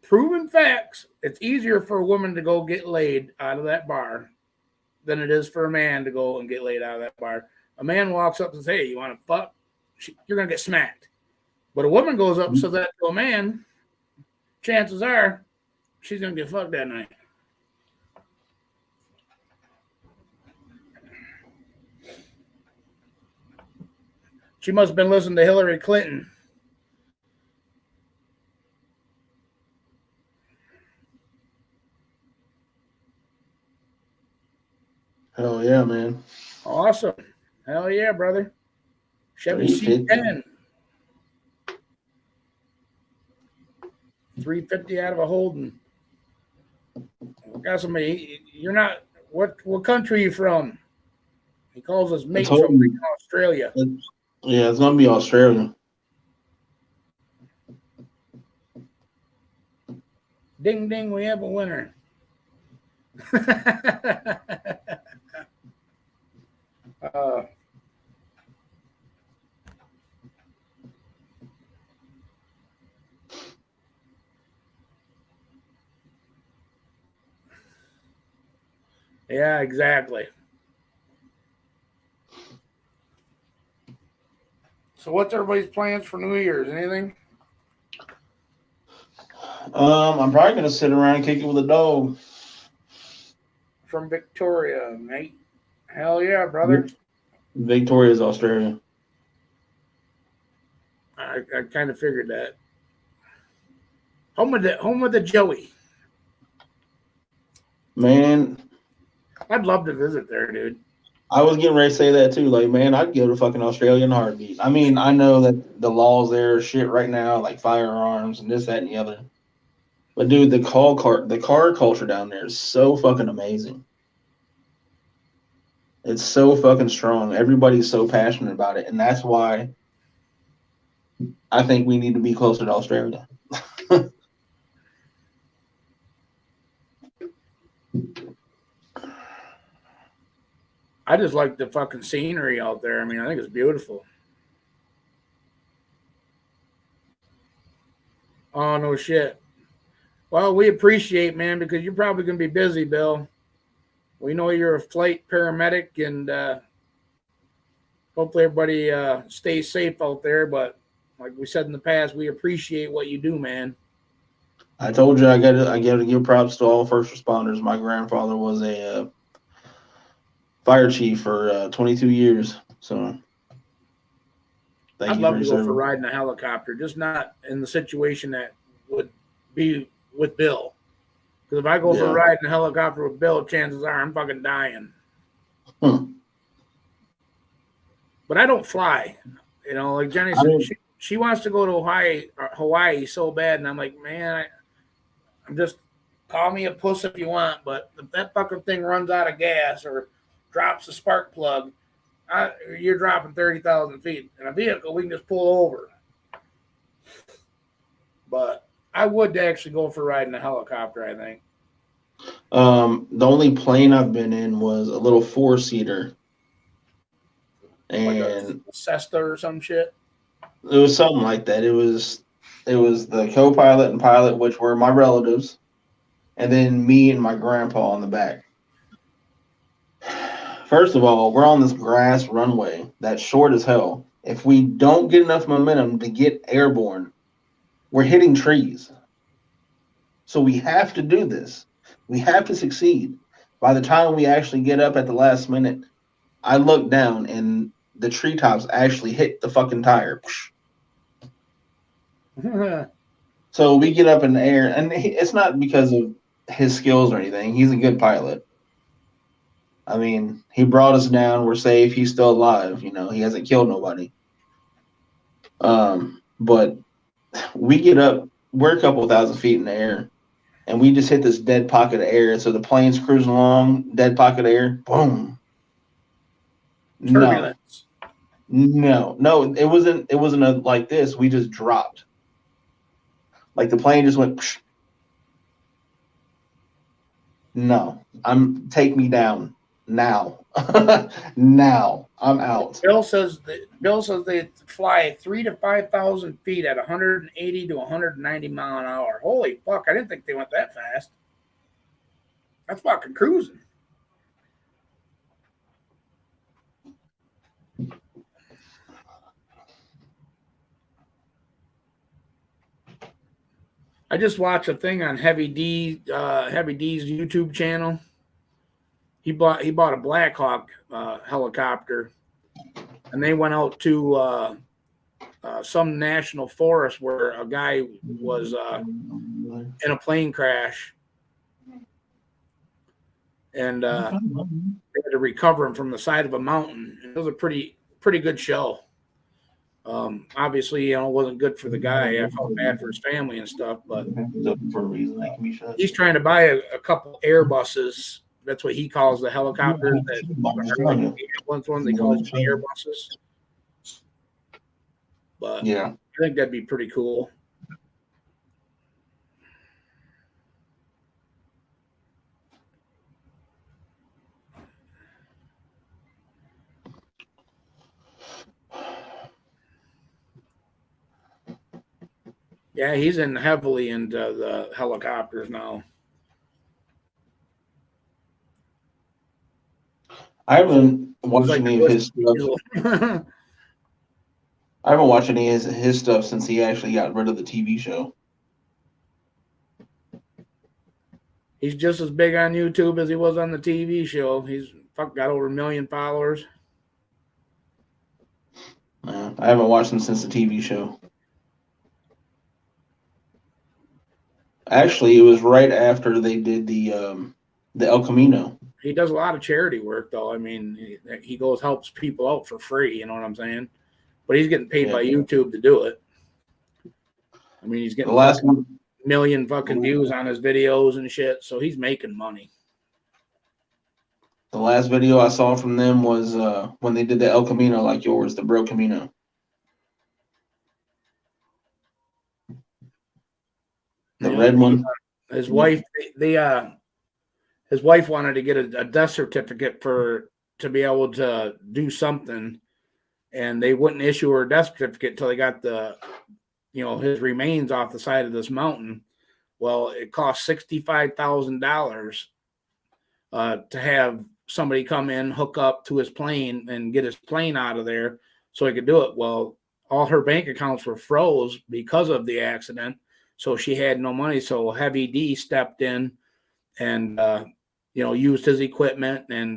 proven facts. It's easier for a woman to go get laid out of that bar than it is for a man to go and get laid out of that bar. A man walks up and says, hey, you want to fuck? You're going to get smacked. But a woman goes up and says that to a man, chances are she's going to get fucked that night. She must have been listening to Hillary Clinton. Hell yeah, man. Awesome. Hell yeah, brother. Chevy C10. 350 out of a Holden. Got somebody. You're not. What country are you from? He calls us mate from Australia. Yeah, it's gonna be Australia. Ding ding, we have a winner. Yeah, exactly. So what's everybody's plans for New Year's? Anything? I'm probably gonna sit around and kick it with a dog. From Victoria, mate. Hell yeah, brother. Victoria's Australia. I kind of figured that. Home of the Joey. Man, I'd love to visit there, dude. I was getting ready to say that too. Like, man, I'd go to fucking Australia in a heartbeat. I mean, I know that the laws there are shit right now, like firearms and this, that, and the other. But dude, the car culture down there is so fucking amazing. It's so fucking strong. Everybody's so passionate about it, and that's why I think we need to be closer to Australia. I just like the fucking scenery out there. I mean, I think it's beautiful. Oh, no shit. Well, we appreciate, man, because you're probably going to be busy, Bill. We know you're a flight paramedic, and hopefully everybody stays safe out there. But like we said in the past, we appreciate what you do, man. I told you I gotta give props to all first responders. My grandfather was a fire chief for 22 years. So I'd love to go for riding a helicopter, just not in the situation that would be with Bill. Because if I go for riding a helicopter with Bill, chances are I'm fucking dying. But I don't fly. You know, like Jenny said, she wants to go to Hawaii so bad, and I'm like, man, I'm just call me a puss if you want, but if that fucking thing runs out of gas or drops a spark plug, you're dropping 30,000 feet. In a vehicle, we can just pull over. But I would actually go for riding a helicopter, I think. The only plane I've been in was a little 4-seater. And like a Cessna or some shit. It was something like that. It was the co-pilot and pilot, which were my relatives, and then me and my grandpa on the back. First of all, we're on this grass runway that's short as hell. If we don't get enough momentum to get airborne, we're hitting trees. So we have to do this. We have to succeed. By the time we actually get up at the last minute, I look down and the treetops actually hit the fucking tire. So we get up in the air, and it's not because of his skills or anything. He's a good pilot. I mean, he brought us down. We're safe. He's still alive. You know, he hasn't killed nobody. But we get up. We're a couple thousand feet in the air, and we just hit this dead pocket of air. So the plane's cruising along, dead pocket of air. Boom. Turbulence. No. It wasn't a, like this. We just dropped. Like the plane just went. Psh. No, take me down now. Now I'm out. Bill says they fly 3,000 to 5,000 feet at 180 to 190 mile an hour. Holy fuck! I didn't think they went that fast. That's fucking cruising. I just watched a thing on Heavy D's YouTube channel. He bought a Black Hawk helicopter, and they went out to some national forest where a guy was in a plane crash, and they had to recover him from the side of a mountain. It was a pretty good show. Obviously, you know, it wasn't good for the guy. I felt bad for his family and stuff, but he's trying to buy a couple Airbuses. That's what he calls the helicopters. That one's one they call Airbuses. But yeah, I think that'd be pretty cool. Yeah, he's heavily into the helicopters now. I haven't watched any of his stuff. I haven't watched any of his stuff since he actually got rid of the TV show. He's just as big on YouTube as he was on the TV show. He's got over 1 million followers. I haven't watched him since the TV show. Actually, it was right after they did the El Camino. He does a lot of charity work, though. I mean, he goes helps people out for free. You know what I'm saying? But he's getting paid by YouTube to do it. I mean, he's getting the last 1 million fucking views on his videos and shit, so he's making money. The last video I saw from them was when they did the El Camino, like yours, the Bro Camino. The red one. His wife, his wife wanted to get a death certificate to be able to do something, and they wouldn't issue her a death certificate until they got his remains off the side of this mountain. Well, it cost $65,000 to have somebody come in, hook up to his plane, and get his plane out of there so he could do it. Well, all her bank accounts were froze because of the accident. So she had no money. So Heavy D stepped in and, used his equipment and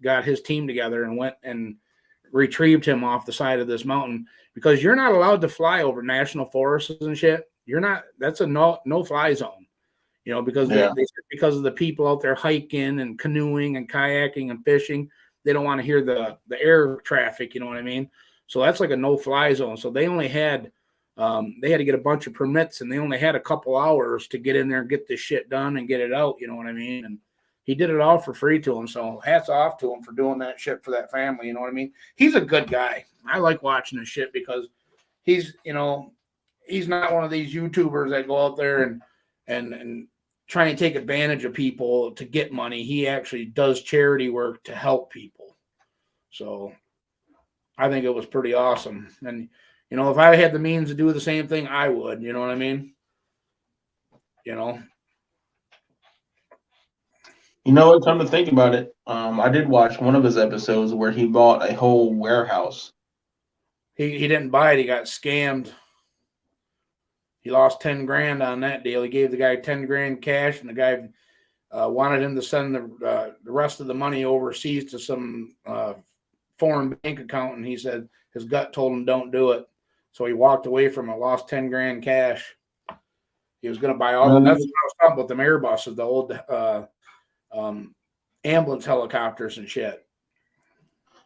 got his team together and went and retrieved him off the side of this mountain, because you're not allowed to fly over national forests and shit. That's a no fly zone, because because of the people out there hiking and canoeing and kayaking and fishing. They don't want to hear the air traffic. You know what I mean? So that's like a no fly zone. So they only had, they had to get a bunch of permits, and they only had a couple hours to get in there and get this shit done and get it out. You know what I mean? And he did it all for free to him. So hats off to him for doing that shit for that family. You know what I mean? He's a good guy. I like watching his shit because he's not one of these YouTubers that go out there and try and take advantage of people to get money. He actually does charity work to help people. So I think it was pretty awesome. And, if I had the means to do the same thing, I would. You know what I mean? You know what? Come to think about it, I did watch one of his episodes where he bought a whole warehouse. He didn't buy it. He got scammed. He lost 10 grand on that deal. He gave the guy 10 grand cash, and the guy wanted him to send the rest of the money overseas to some foreign bank account, and he said his gut told him don't do it. So he walked away from it, lost 10 grand cash. He was going to buy all the. That's what I was talking about, them Airbuses, the old ambulance helicopters and shit.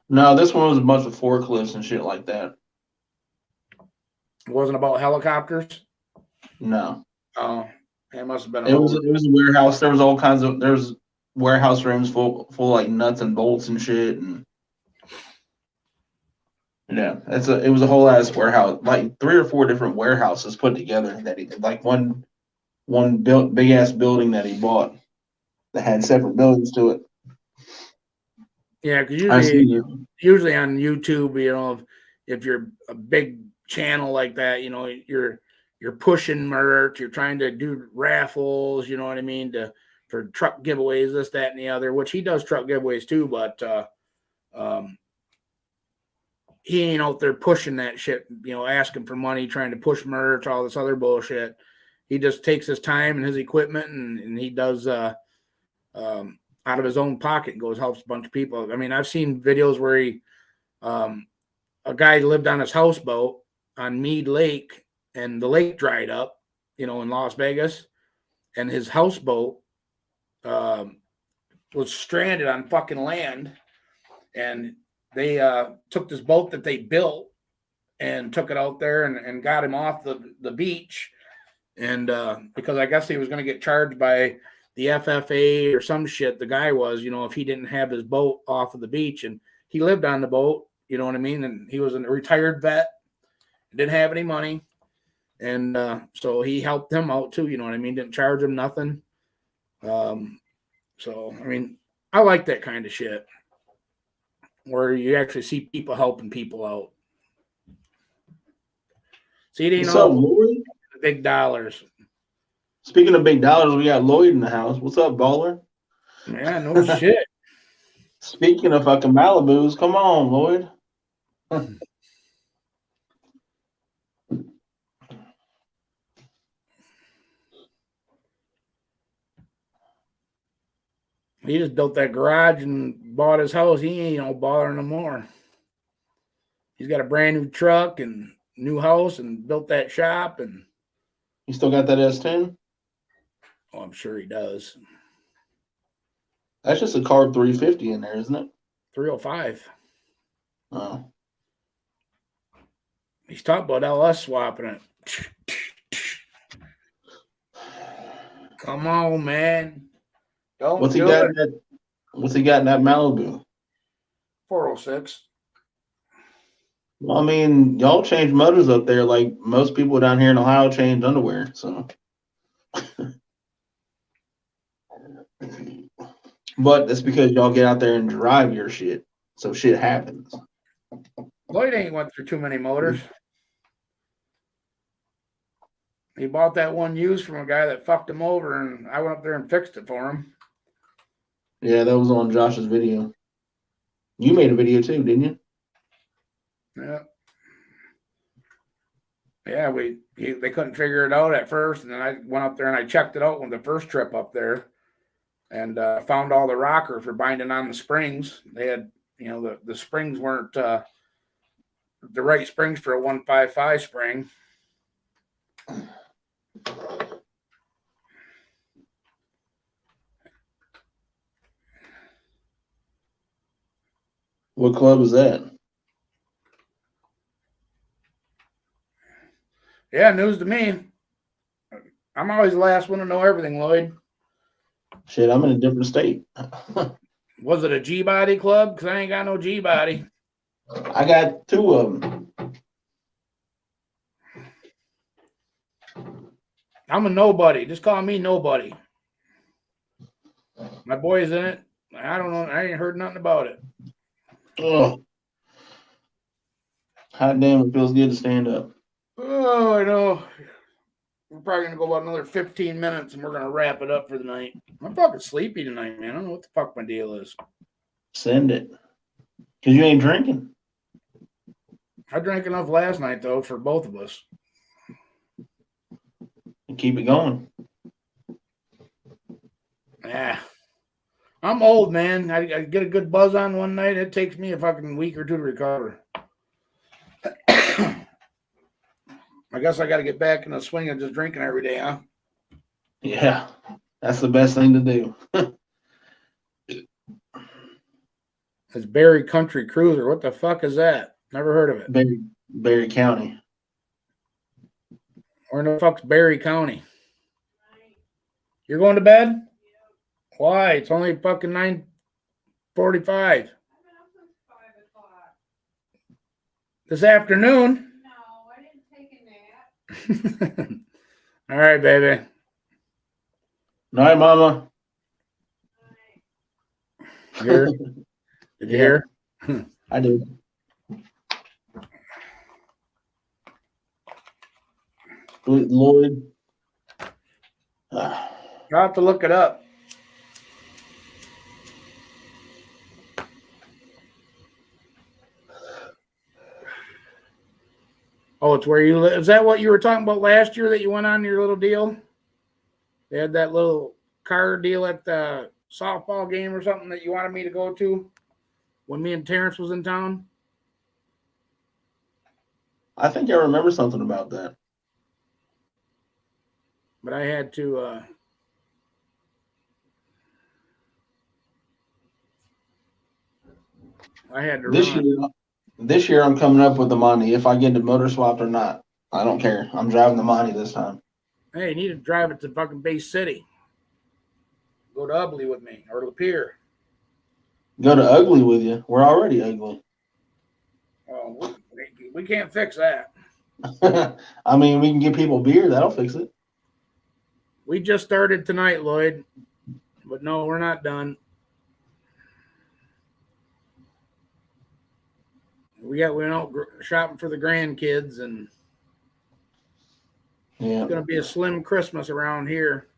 No, this one was a bunch of forklifts and shit like that. It wasn't about helicopters. No. Oh, it must have been. It was a warehouse. There was all kinds of warehouse rooms full like nuts and bolts and shit, and yeah, it was a whole ass warehouse, like 3 or 4 different warehouses put together that he like one built big ass building that he bought that had separate buildings to it. Yeah, because usually on YouTube, if you're a big channel like that, you're pushing merch, you're trying to do raffles, you know what I mean, for truck giveaways, this, that, and the other, which he does truck giveaways too, but he ain't out there pushing that shit, asking for money, trying to push merch, all this other bullshit. He just takes his time and his equipment, and he does out of his own pocket and goes helps a bunch of people. I mean, I've seen videos where a guy lived on his houseboat on Mead Lake, and the lake dried up, in Las Vegas, and his houseboat was stranded on fucking land, and they took this boat that they built and took it out there and got him off the beach, and because I guess he was going to get charged by the FFA or some shit, the guy was, if he didn't have his boat off of the beach, and he lived on the boat, you know what I mean? And he was a retired vet, didn't have any money. And so he helped him out too, you know what I mean? Didn't charge him nothing. So, I mean, I like that kind of shit where you actually see people helping people out. See, it ain't all the big dollars. Speaking of big dollars, we got Lloyd in the house. What's up, baller? Yeah, no shit. Speaking of fucking Malibus, come on, Lloyd. He just built that garage and bought his house. He ain't no bother no more. He's got a brand new truck and new house and built that shop. And you still got that S10? Oh, I'm sure he does. That's just a carb 350 in there, isn't it? 305. Oh. He's talking about LS swapping it. Come on, man. What's he got in that Malibu? 406. Well, I mean, y'all change motors up there like most people down here in Ohio change underwear, so. But that's because y'all get out there and drive your shit, so shit happens. Lloyd ain't went through too many motors. He bought that one used from a guy that fucked him over, and I went up there and fixed it for him. Yeah, that was on Josh's video. You made a video too, didn't you? Yeah. Yeah, they couldn't figure it out at first, and then I went up there and I checked it out on the first trip up there, and found all the rockers for binding on the springs. They had, the springs weren't the right springs for a 155 spring. What club is that? Yeah, news to me. I'm always the last one to know everything, Lloyd. Shit, I'm in a different state. Was it a G-body club? Because I ain't got no G-body. I got 2 of them. I'm a nobody. Just call me nobody. My boy's in it. I don't know. I ain't heard nothing about it. Oh. Hot damn, it feels good to stand up. Oh, I know. We're probably gonna go about another 15 minutes, and we're gonna wrap it up for the night. I'm fucking sleepy tonight, man. I don't know what the fuck my deal is. Send it. Because you ain't drinking. I drank enough last night though for both of us. And keep it going. Yeah. I'm old, man. I get a good buzz on one night. It takes me a fucking week or two to recover. I guess I got to get back in the swing of just drinking every day, huh? Yeah. That's the best thing to do. It's Berry Country Cruiser. What the fuck is that? Never heard of it. Berry County. Where in the fuck's Berry County? You're going to bed? Why? It's only fucking 9:45. This afternoon? No, I didn't take a nap. All right, baby. Night, Mama. You hear? Did you hear? I did. Lloyd. I'll have to look it up. Oh, it's where you live. Is that what you were talking about last year that you went on your little deal? They had that little car deal at the softball game or something that you wanted me to go to when me and Terrence was in town. I think I remember something about that. But I had to run. This year I'm coming up with the money if I get the motor swapped or not. I don't care. I'm driving the money this time. Hey, you need to drive it to fucking Bay City. Go to Ubley with me or Lapeer. Go to Ugly with you. We're already ugly. Oh, we can't fix that. I mean, we can give people beer. That'll fix it. We just started tonight, Lloyd. But no, we're not done. We went out shopping for the grandkids, and it's going to be a slim Christmas around here.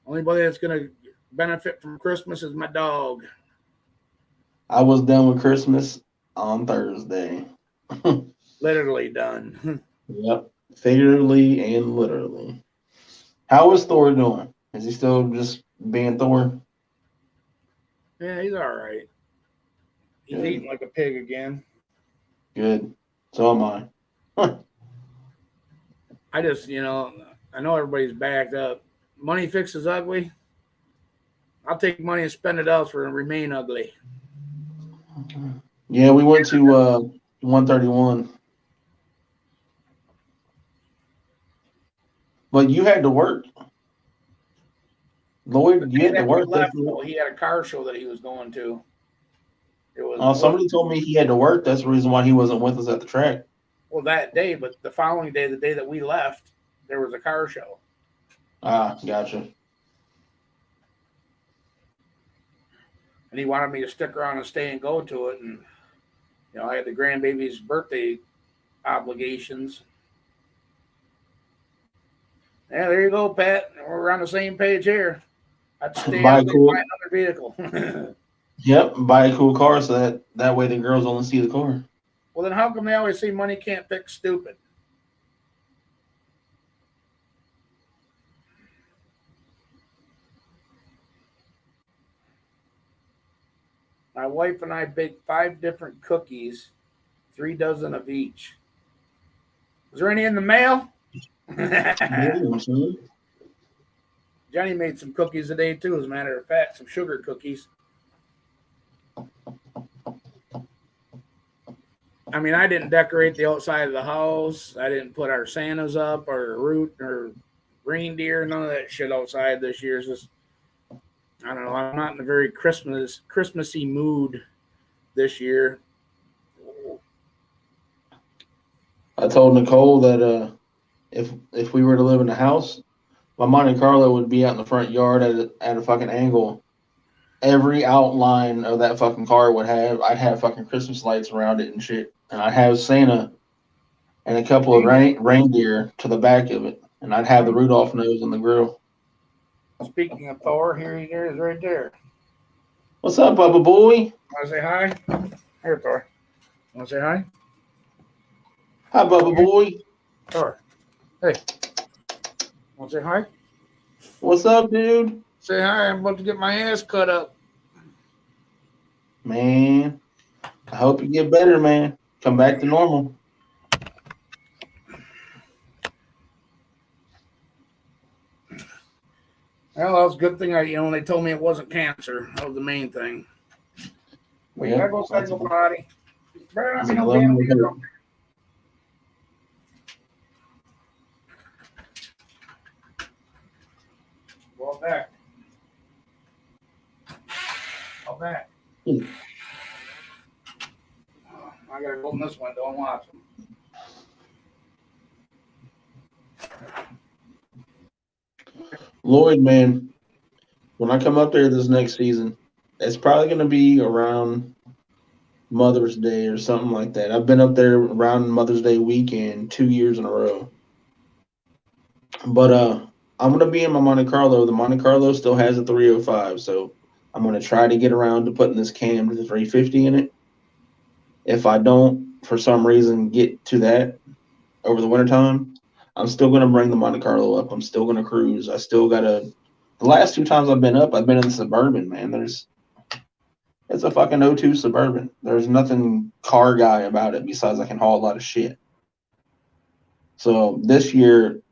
Only body that's going to benefit from Christmas is my dog. I was done with Christmas on Thursday. Literally done. Yep. Figuratively and literally. How is Thor doing? Is he still just being Thor? Yeah, he's all right. He's eating like a pig again. Good. So am I. I just, I know everybody's backed up. Money fixes ugly. I'll take money and spend it elsewhere and remain ugly. Yeah, we went to 131. But you had to work. Lloyd, you had to work. He had a car show that he was going to. Somebody told me he had to work. That's the reason why he wasn't with us at the track. Well, that day, but the following day, the day that we left, there was a car show. Ah, gotcha. And he wanted me to stick around and stay and go to it. And, I had the grandbaby's birthday obligations. Yeah, there you go, Pat. We're on the same page here. I'd stay out and buy another vehicle. Yep, buy a cool car so that way the girls only see the car. Well, then how come they always say money can't fix stupid? My wife and I baked 5 different cookies, 3 dozen of each. Is there any in the mail? Johnny made some cookies today, too, as a matter of fact, some sugar cookies. I mean, I didn't decorate the outside of the house. I didn't put our Santas up or root or reindeer, none of that shit outside this year. It's just, I don't know. I'm not in a very Christmassy mood this year. I told Nicole that if we were to live in the house, my Monte Carlo would be out in the front yard at a fucking angle. Every outline of that fucking car I'd have fucking Christmas lights around it and shit. And I'd have Santa and a couple of reindeer to the back of it. and I'd have the Rudolph nose on the grill. Speaking of Thor, here he is right there. What's up, Bubba boy? Want to say hi? Here, Thor. Want to say hi? Hi, Bubba boy. Thor. Hey. Want to say hi? What's up, dude? Say hi. I'm about to get my ass cut up. Man, I hope you get better, man. Come back to normal. Well, that was a good thing. They told me it wasn't cancer. That was the main thing. We gotta go say goodbye. Better not be no damn weirdo. Go back. Go back. I gotta open this window and watch them. Lloyd, man, when I come up there this next season, it's probably going to be around Mother's Day or something like that. I've been up there around Mother's Day weekend 2 years in a row. But I'm going to be in my Monte Carlo. The Monte Carlo still has a 305, so I'm going to try to get around to putting this cam to the 350 in it. If I don't, for some reason, get to that over the wintertime, I'm still going to bring the Monte Carlo up. I'm still going to cruise. I still got to. The last 2 times I've been up, I've been in the Suburban, man. It's a fucking 02 Suburban. There's nothing car guy about it besides I can haul a lot of shit. So last year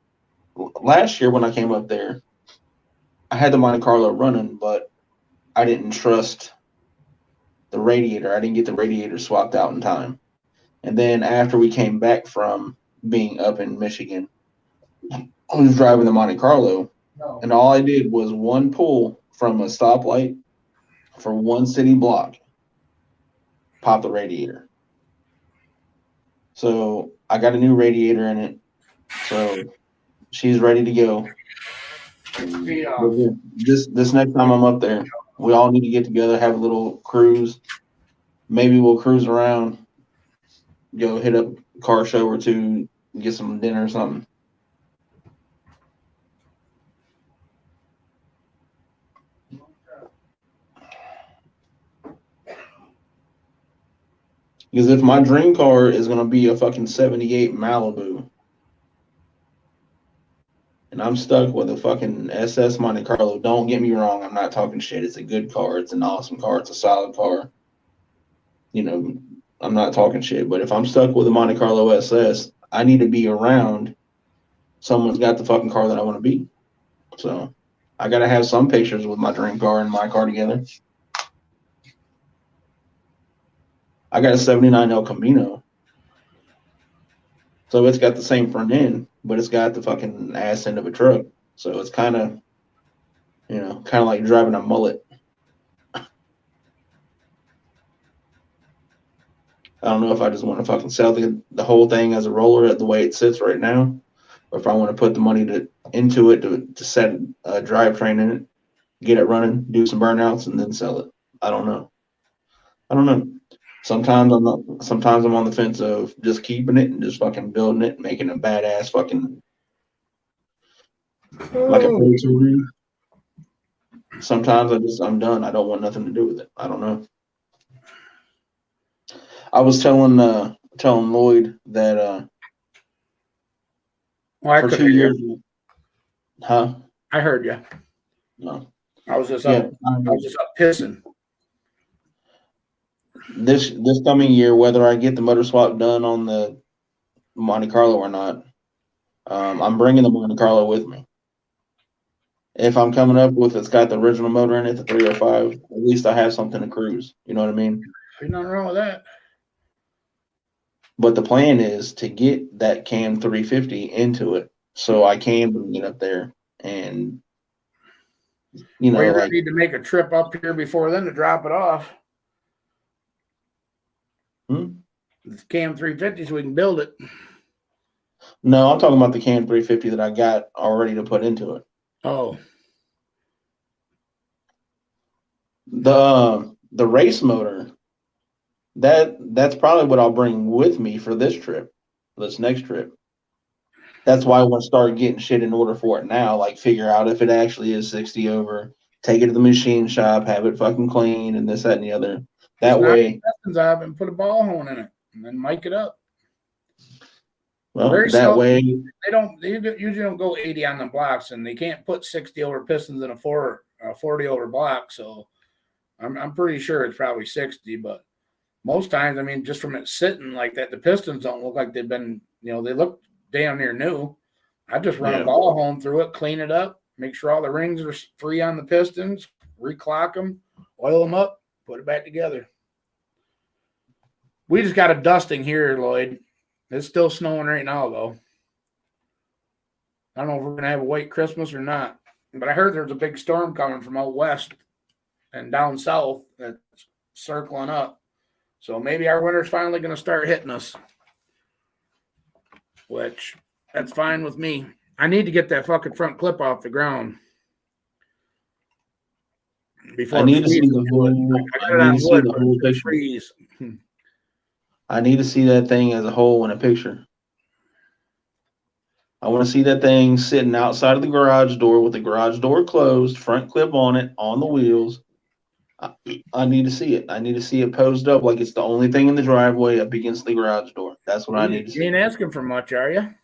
when I came up there, I had the Monte Carlo running, but I didn't trust the radiator. I didn't get the radiator swapped out in time. And then after we came back from being up in Michigan, I was driving the Monte Carlo, and all I did was one pull from a stoplight for one city block, pop the radiator. So I got a new radiator in it, so she's ready to go. This next time I'm up there, we all need to get together, have a little cruise. Maybe we'll cruise around, go hit up a car show or two, get some dinner or something. Because if my dream car is going to be a fucking 78 Malibu, and I'm stuck with a fucking SS Monte Carlo, don't get me wrong, I'm not talking shit. It's a good car. It's an awesome car. It's a solid car. You know, I'm not talking shit. But if I'm stuck with a Monte Carlo SS, I need to be around someone's got the fucking car that I want to be. So I got to have some pictures with my dream car and my car together. I got a 79 El Camino. So it's got the same front end, but it's got the fucking ass end of a truck. So it's kind of, like driving a mullet. I don't know if I just want to fucking sell the whole thing as a roller at the way it sits right now, or if I want to put the money into it to set a drivetrain in it, get it running, do some burnouts, and then sell it. I don't know. Sometimes I'm on the fence of just keeping it and just fucking building it, making a badass fucking like a Pro Touring. Sometimes I'm done. I don't want nothing to do with it. I don't know. I was telling Lloyd that for 2 years. Huh? I heard you. No. I was just up pissing. This coming year, whether I get the motor swap done on the Monte Carlo or not, I'm bringing the Monte Carlo with me. If I'm coming up with it's got the original motor in it, the 305, at least I have something to cruise. You know what I mean? There's nothing wrong with that. But the plan is to get that Cam 350 into it so I can bring it up there. And, you're going to need to make a trip up here before then to drop it off. It's Cam 350 so we can build it. No, I'm talking about the Cam 350 that I got already to put into it. Oh. The race motor, that's probably what I'll bring with me for this next trip. That's why I want to start getting shit in order for it now. Like figure out if it actually is 60 over, take it to the machine shop, have it fucking clean, and this, that, and the other. That Just knock way, the pistons off and put a ball hole in it, and then mic it up. well, Very that slow. way, They usually don't go 80 on the blocks, and they can't put 60 over pistons in a 40 over block. So I'm pretty sure it's probably 60, but most times, I mean, just from it sitting like that, the pistons don't look like they've been, they look damn near new. I just run Yeah. a ball home through it, clean it up, make sure all the rings are free on the pistons, reclock them, oil them up, put it back together. We just got a dusting here, Lloyd. It's still snowing right now, though. I don't know if we're going to have a white Christmas or not, but I heard there's a big storm coming from out west and down south that's circling up. So maybe our winter's finally going to start hitting us, which that's fine with me. I need to get that fucking front clip off the ground before I it need to see freezes. the whole. I got it I on need to see wood, the but whole it's gonna picture. freeze. I need to see that thing as a whole in a picture. I want to see that thing sitting outside of the garage door with the garage door closed, front clip on it, on the wheels. I need to see it. I need to see it posed up like it's the only thing in the driveway up against the garage door. That's what I need to You see. ain't asking for much, are you?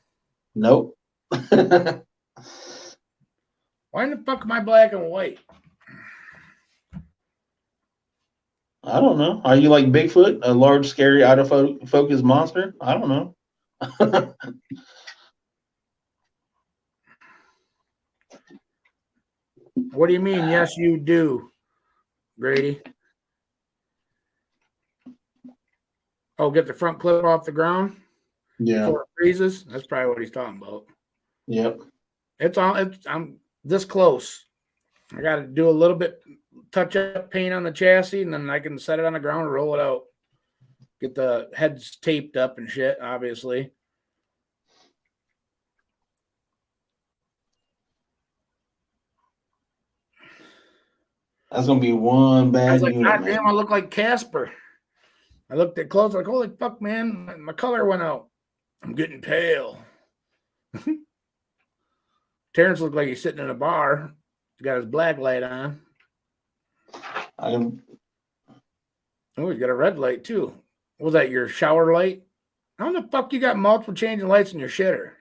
Nope. Why in the fuck am I black and white? I don't know. Are you like Bigfoot, a large, scary, out of focus monster? I don't know. What do you mean? Yes, you do, Grady. Oh, get the front clip off the ground Yeah. before it freezes. That's probably what he's talking about. Yep. I'm this close. I got to do a little bit, touch up paint on the chassis, and then I can set it on the ground and roll it out. Get the heads taped up and shit, obviously. That's gonna be one I bad was like, unit, God man. damn, I look like Casper. I looked at clothes like, holy fuck, man, my color went out. I'm getting pale. Terrence looked like he's sitting in a bar. He's got his black light on. Oh, he's got a red light too. Was that your shower light? How the fuck you got multiple changing lights in your shitter?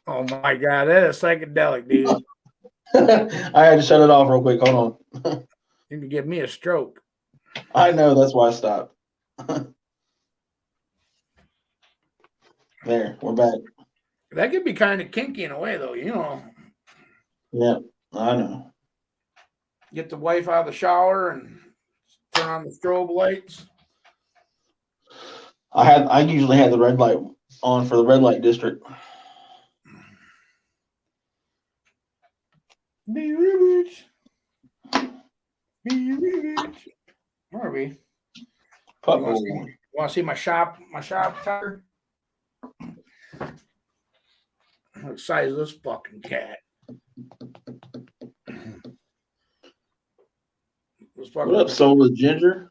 Oh my god, that is psychedelic, dude. I had to shut it off real quick. Hold on. You can give me a stroke. I know, that's why I stopped. There, we're back. That could be kind of kinky in a way, though. Yeah, I know. Get the wife out of the shower and turn on the strobe lights. I usually have the red light on for the red light district. Be rich. Be rich. Where are we? Pup You want to see my shop tire? What size is this fucking cat? What up, Soul of Ginger?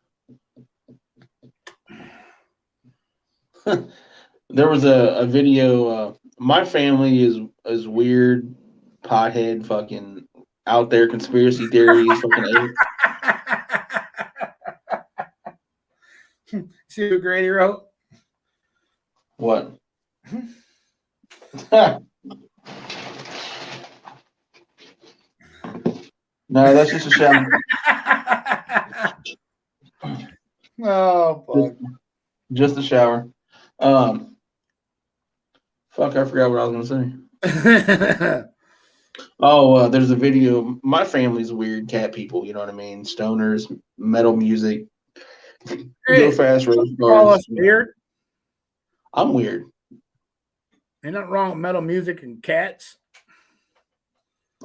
There was a video. My family is weird, pothead, fucking out there conspiracy theories. Fucking See what Grady wrote? what? No, that's just a shower. Oh, fuck. Just a shower. Fuck, I forgot what I was gonna say. Oh, there's a video. My family's weird cat people. You know what I mean? Stoners, metal music, go fast race Call cars. us weird. I'm weird. Ain't nothing wrong with metal music and cats.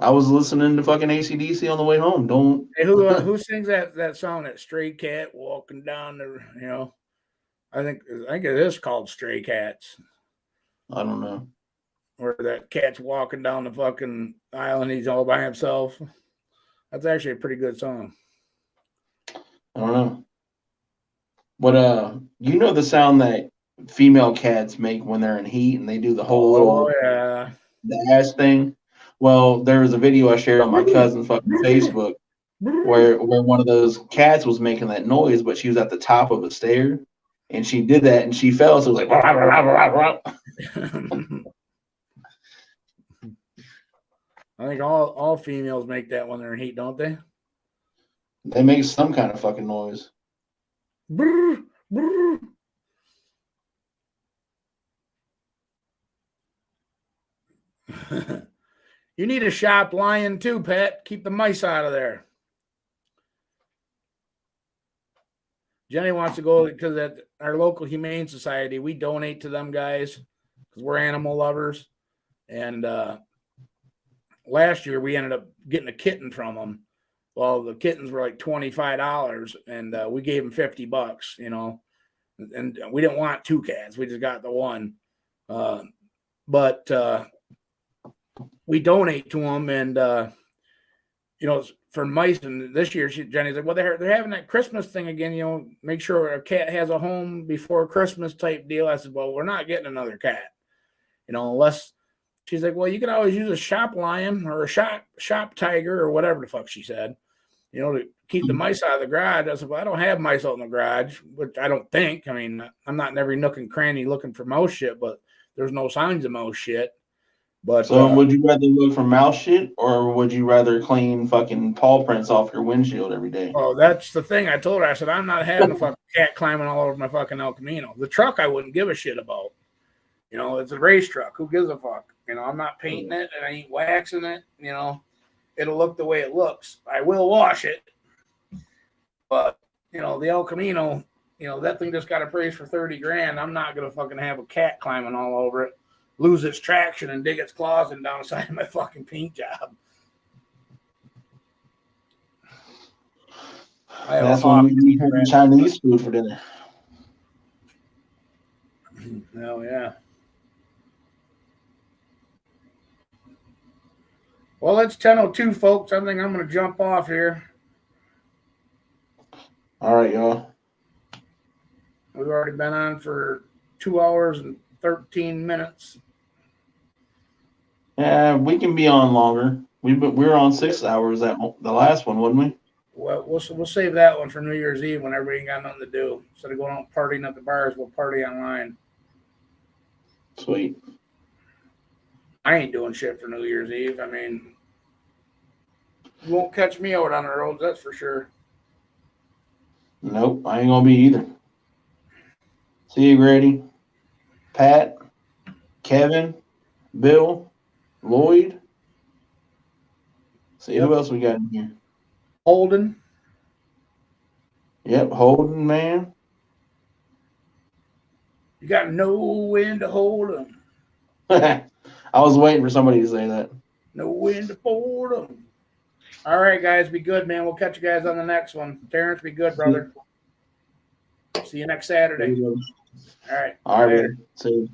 I was listening to fucking AC/DC on the way home. Don't. Hey, who sings that song, that Stray Cat walking down the, I think it is called Stray Cats, I don't know. where that cat's walking down the fucking aisle and he's all by himself. That's actually a pretty good song. I don't know. But you know the sound that female cats make when they're in heat, and they do the whole little yeah. the ass thing. Well, there was a video I shared on my cousin's fucking Facebook where one of those cats was making that noise, but she was at the top of a stair, and she did that, and she fell. So it was like, rah, rah, rah, rah, rah. I think all females make that when they're in heat, don't they? They make some kind of fucking noise. Brr, brr. You need a shop lion too, Pat. Keep the mice out of there. Jenny wants to go because at our local humane society, we donate to them guys because we're animal lovers. And last year we ended up getting a kitten from them. Well, the kittens were like $25, and we gave them $50, you know. And we didn't want two cats; we just got the one. But we donate to them, and you know, for mice. And this year, Jenny's like, "Well, they're having that Christmas thing again. You know, make sure a cat has a home before Christmas type deal." I said, "Well, we're not getting another cat, you know, unless." She's like, "Well, you can always use a shop lion or a shop tiger or whatever the fuck she said, you know, to keep the mice out of the garage." I said, "Well, I don't have mice out in the garage, which I don't think. I mean, I'm not in every nook and cranny looking for mouse shit, but there's no signs of mouse shit." But So would you rather look for mouse shit, or would you rather clean fucking paw prints off your windshield every day? oh, that's the thing. I told her, I said, I'm not having a fucking cat climbing all over my fucking El Camino. The truck I wouldn't give a shit about. You know, it's a race truck. Who gives a fuck? You know, I'm not painting it and I ain't waxing it. You know, it'll look the way it looks. I will wash it. But, you know, the El Camino, you know, that thing just got appraised for $30,000. I'm not going to fucking have a cat climbing all over it, lose its traction, and dig its claws in down the side of my fucking paint job. That's when we eat Chinese food for dinner. Oh, yeah. Well, it's 10:02, folks. I think I'm going to jump off here. All right, y'all. We've already been on for 2 hours and 13 minutes. Yeah, we can be on longer. We were on 6 hours that the last one, wasn't we? Well, we'll save that one for New Year's Eve when everybody ain't got nothing to do. Instead of going out partying at the bars, we'll party online. Sweet. I ain't doing shit for New Year's Eve. I mean, you won't catch me out on the roads, that's for sure. Nope, I ain't gonna be either. See you, Grady, Pat, Kevin, Bill, Lloyd. See who else we got in here. Holden. Yep, Holden, man. You got no wind to hold 'em. I was waiting for somebody to say that. No wind to hold 'em. All right, guys, be good, man. We'll catch you guys on the next one. Terrence, be good, brother. See you next Saturday. All right. All right, see you.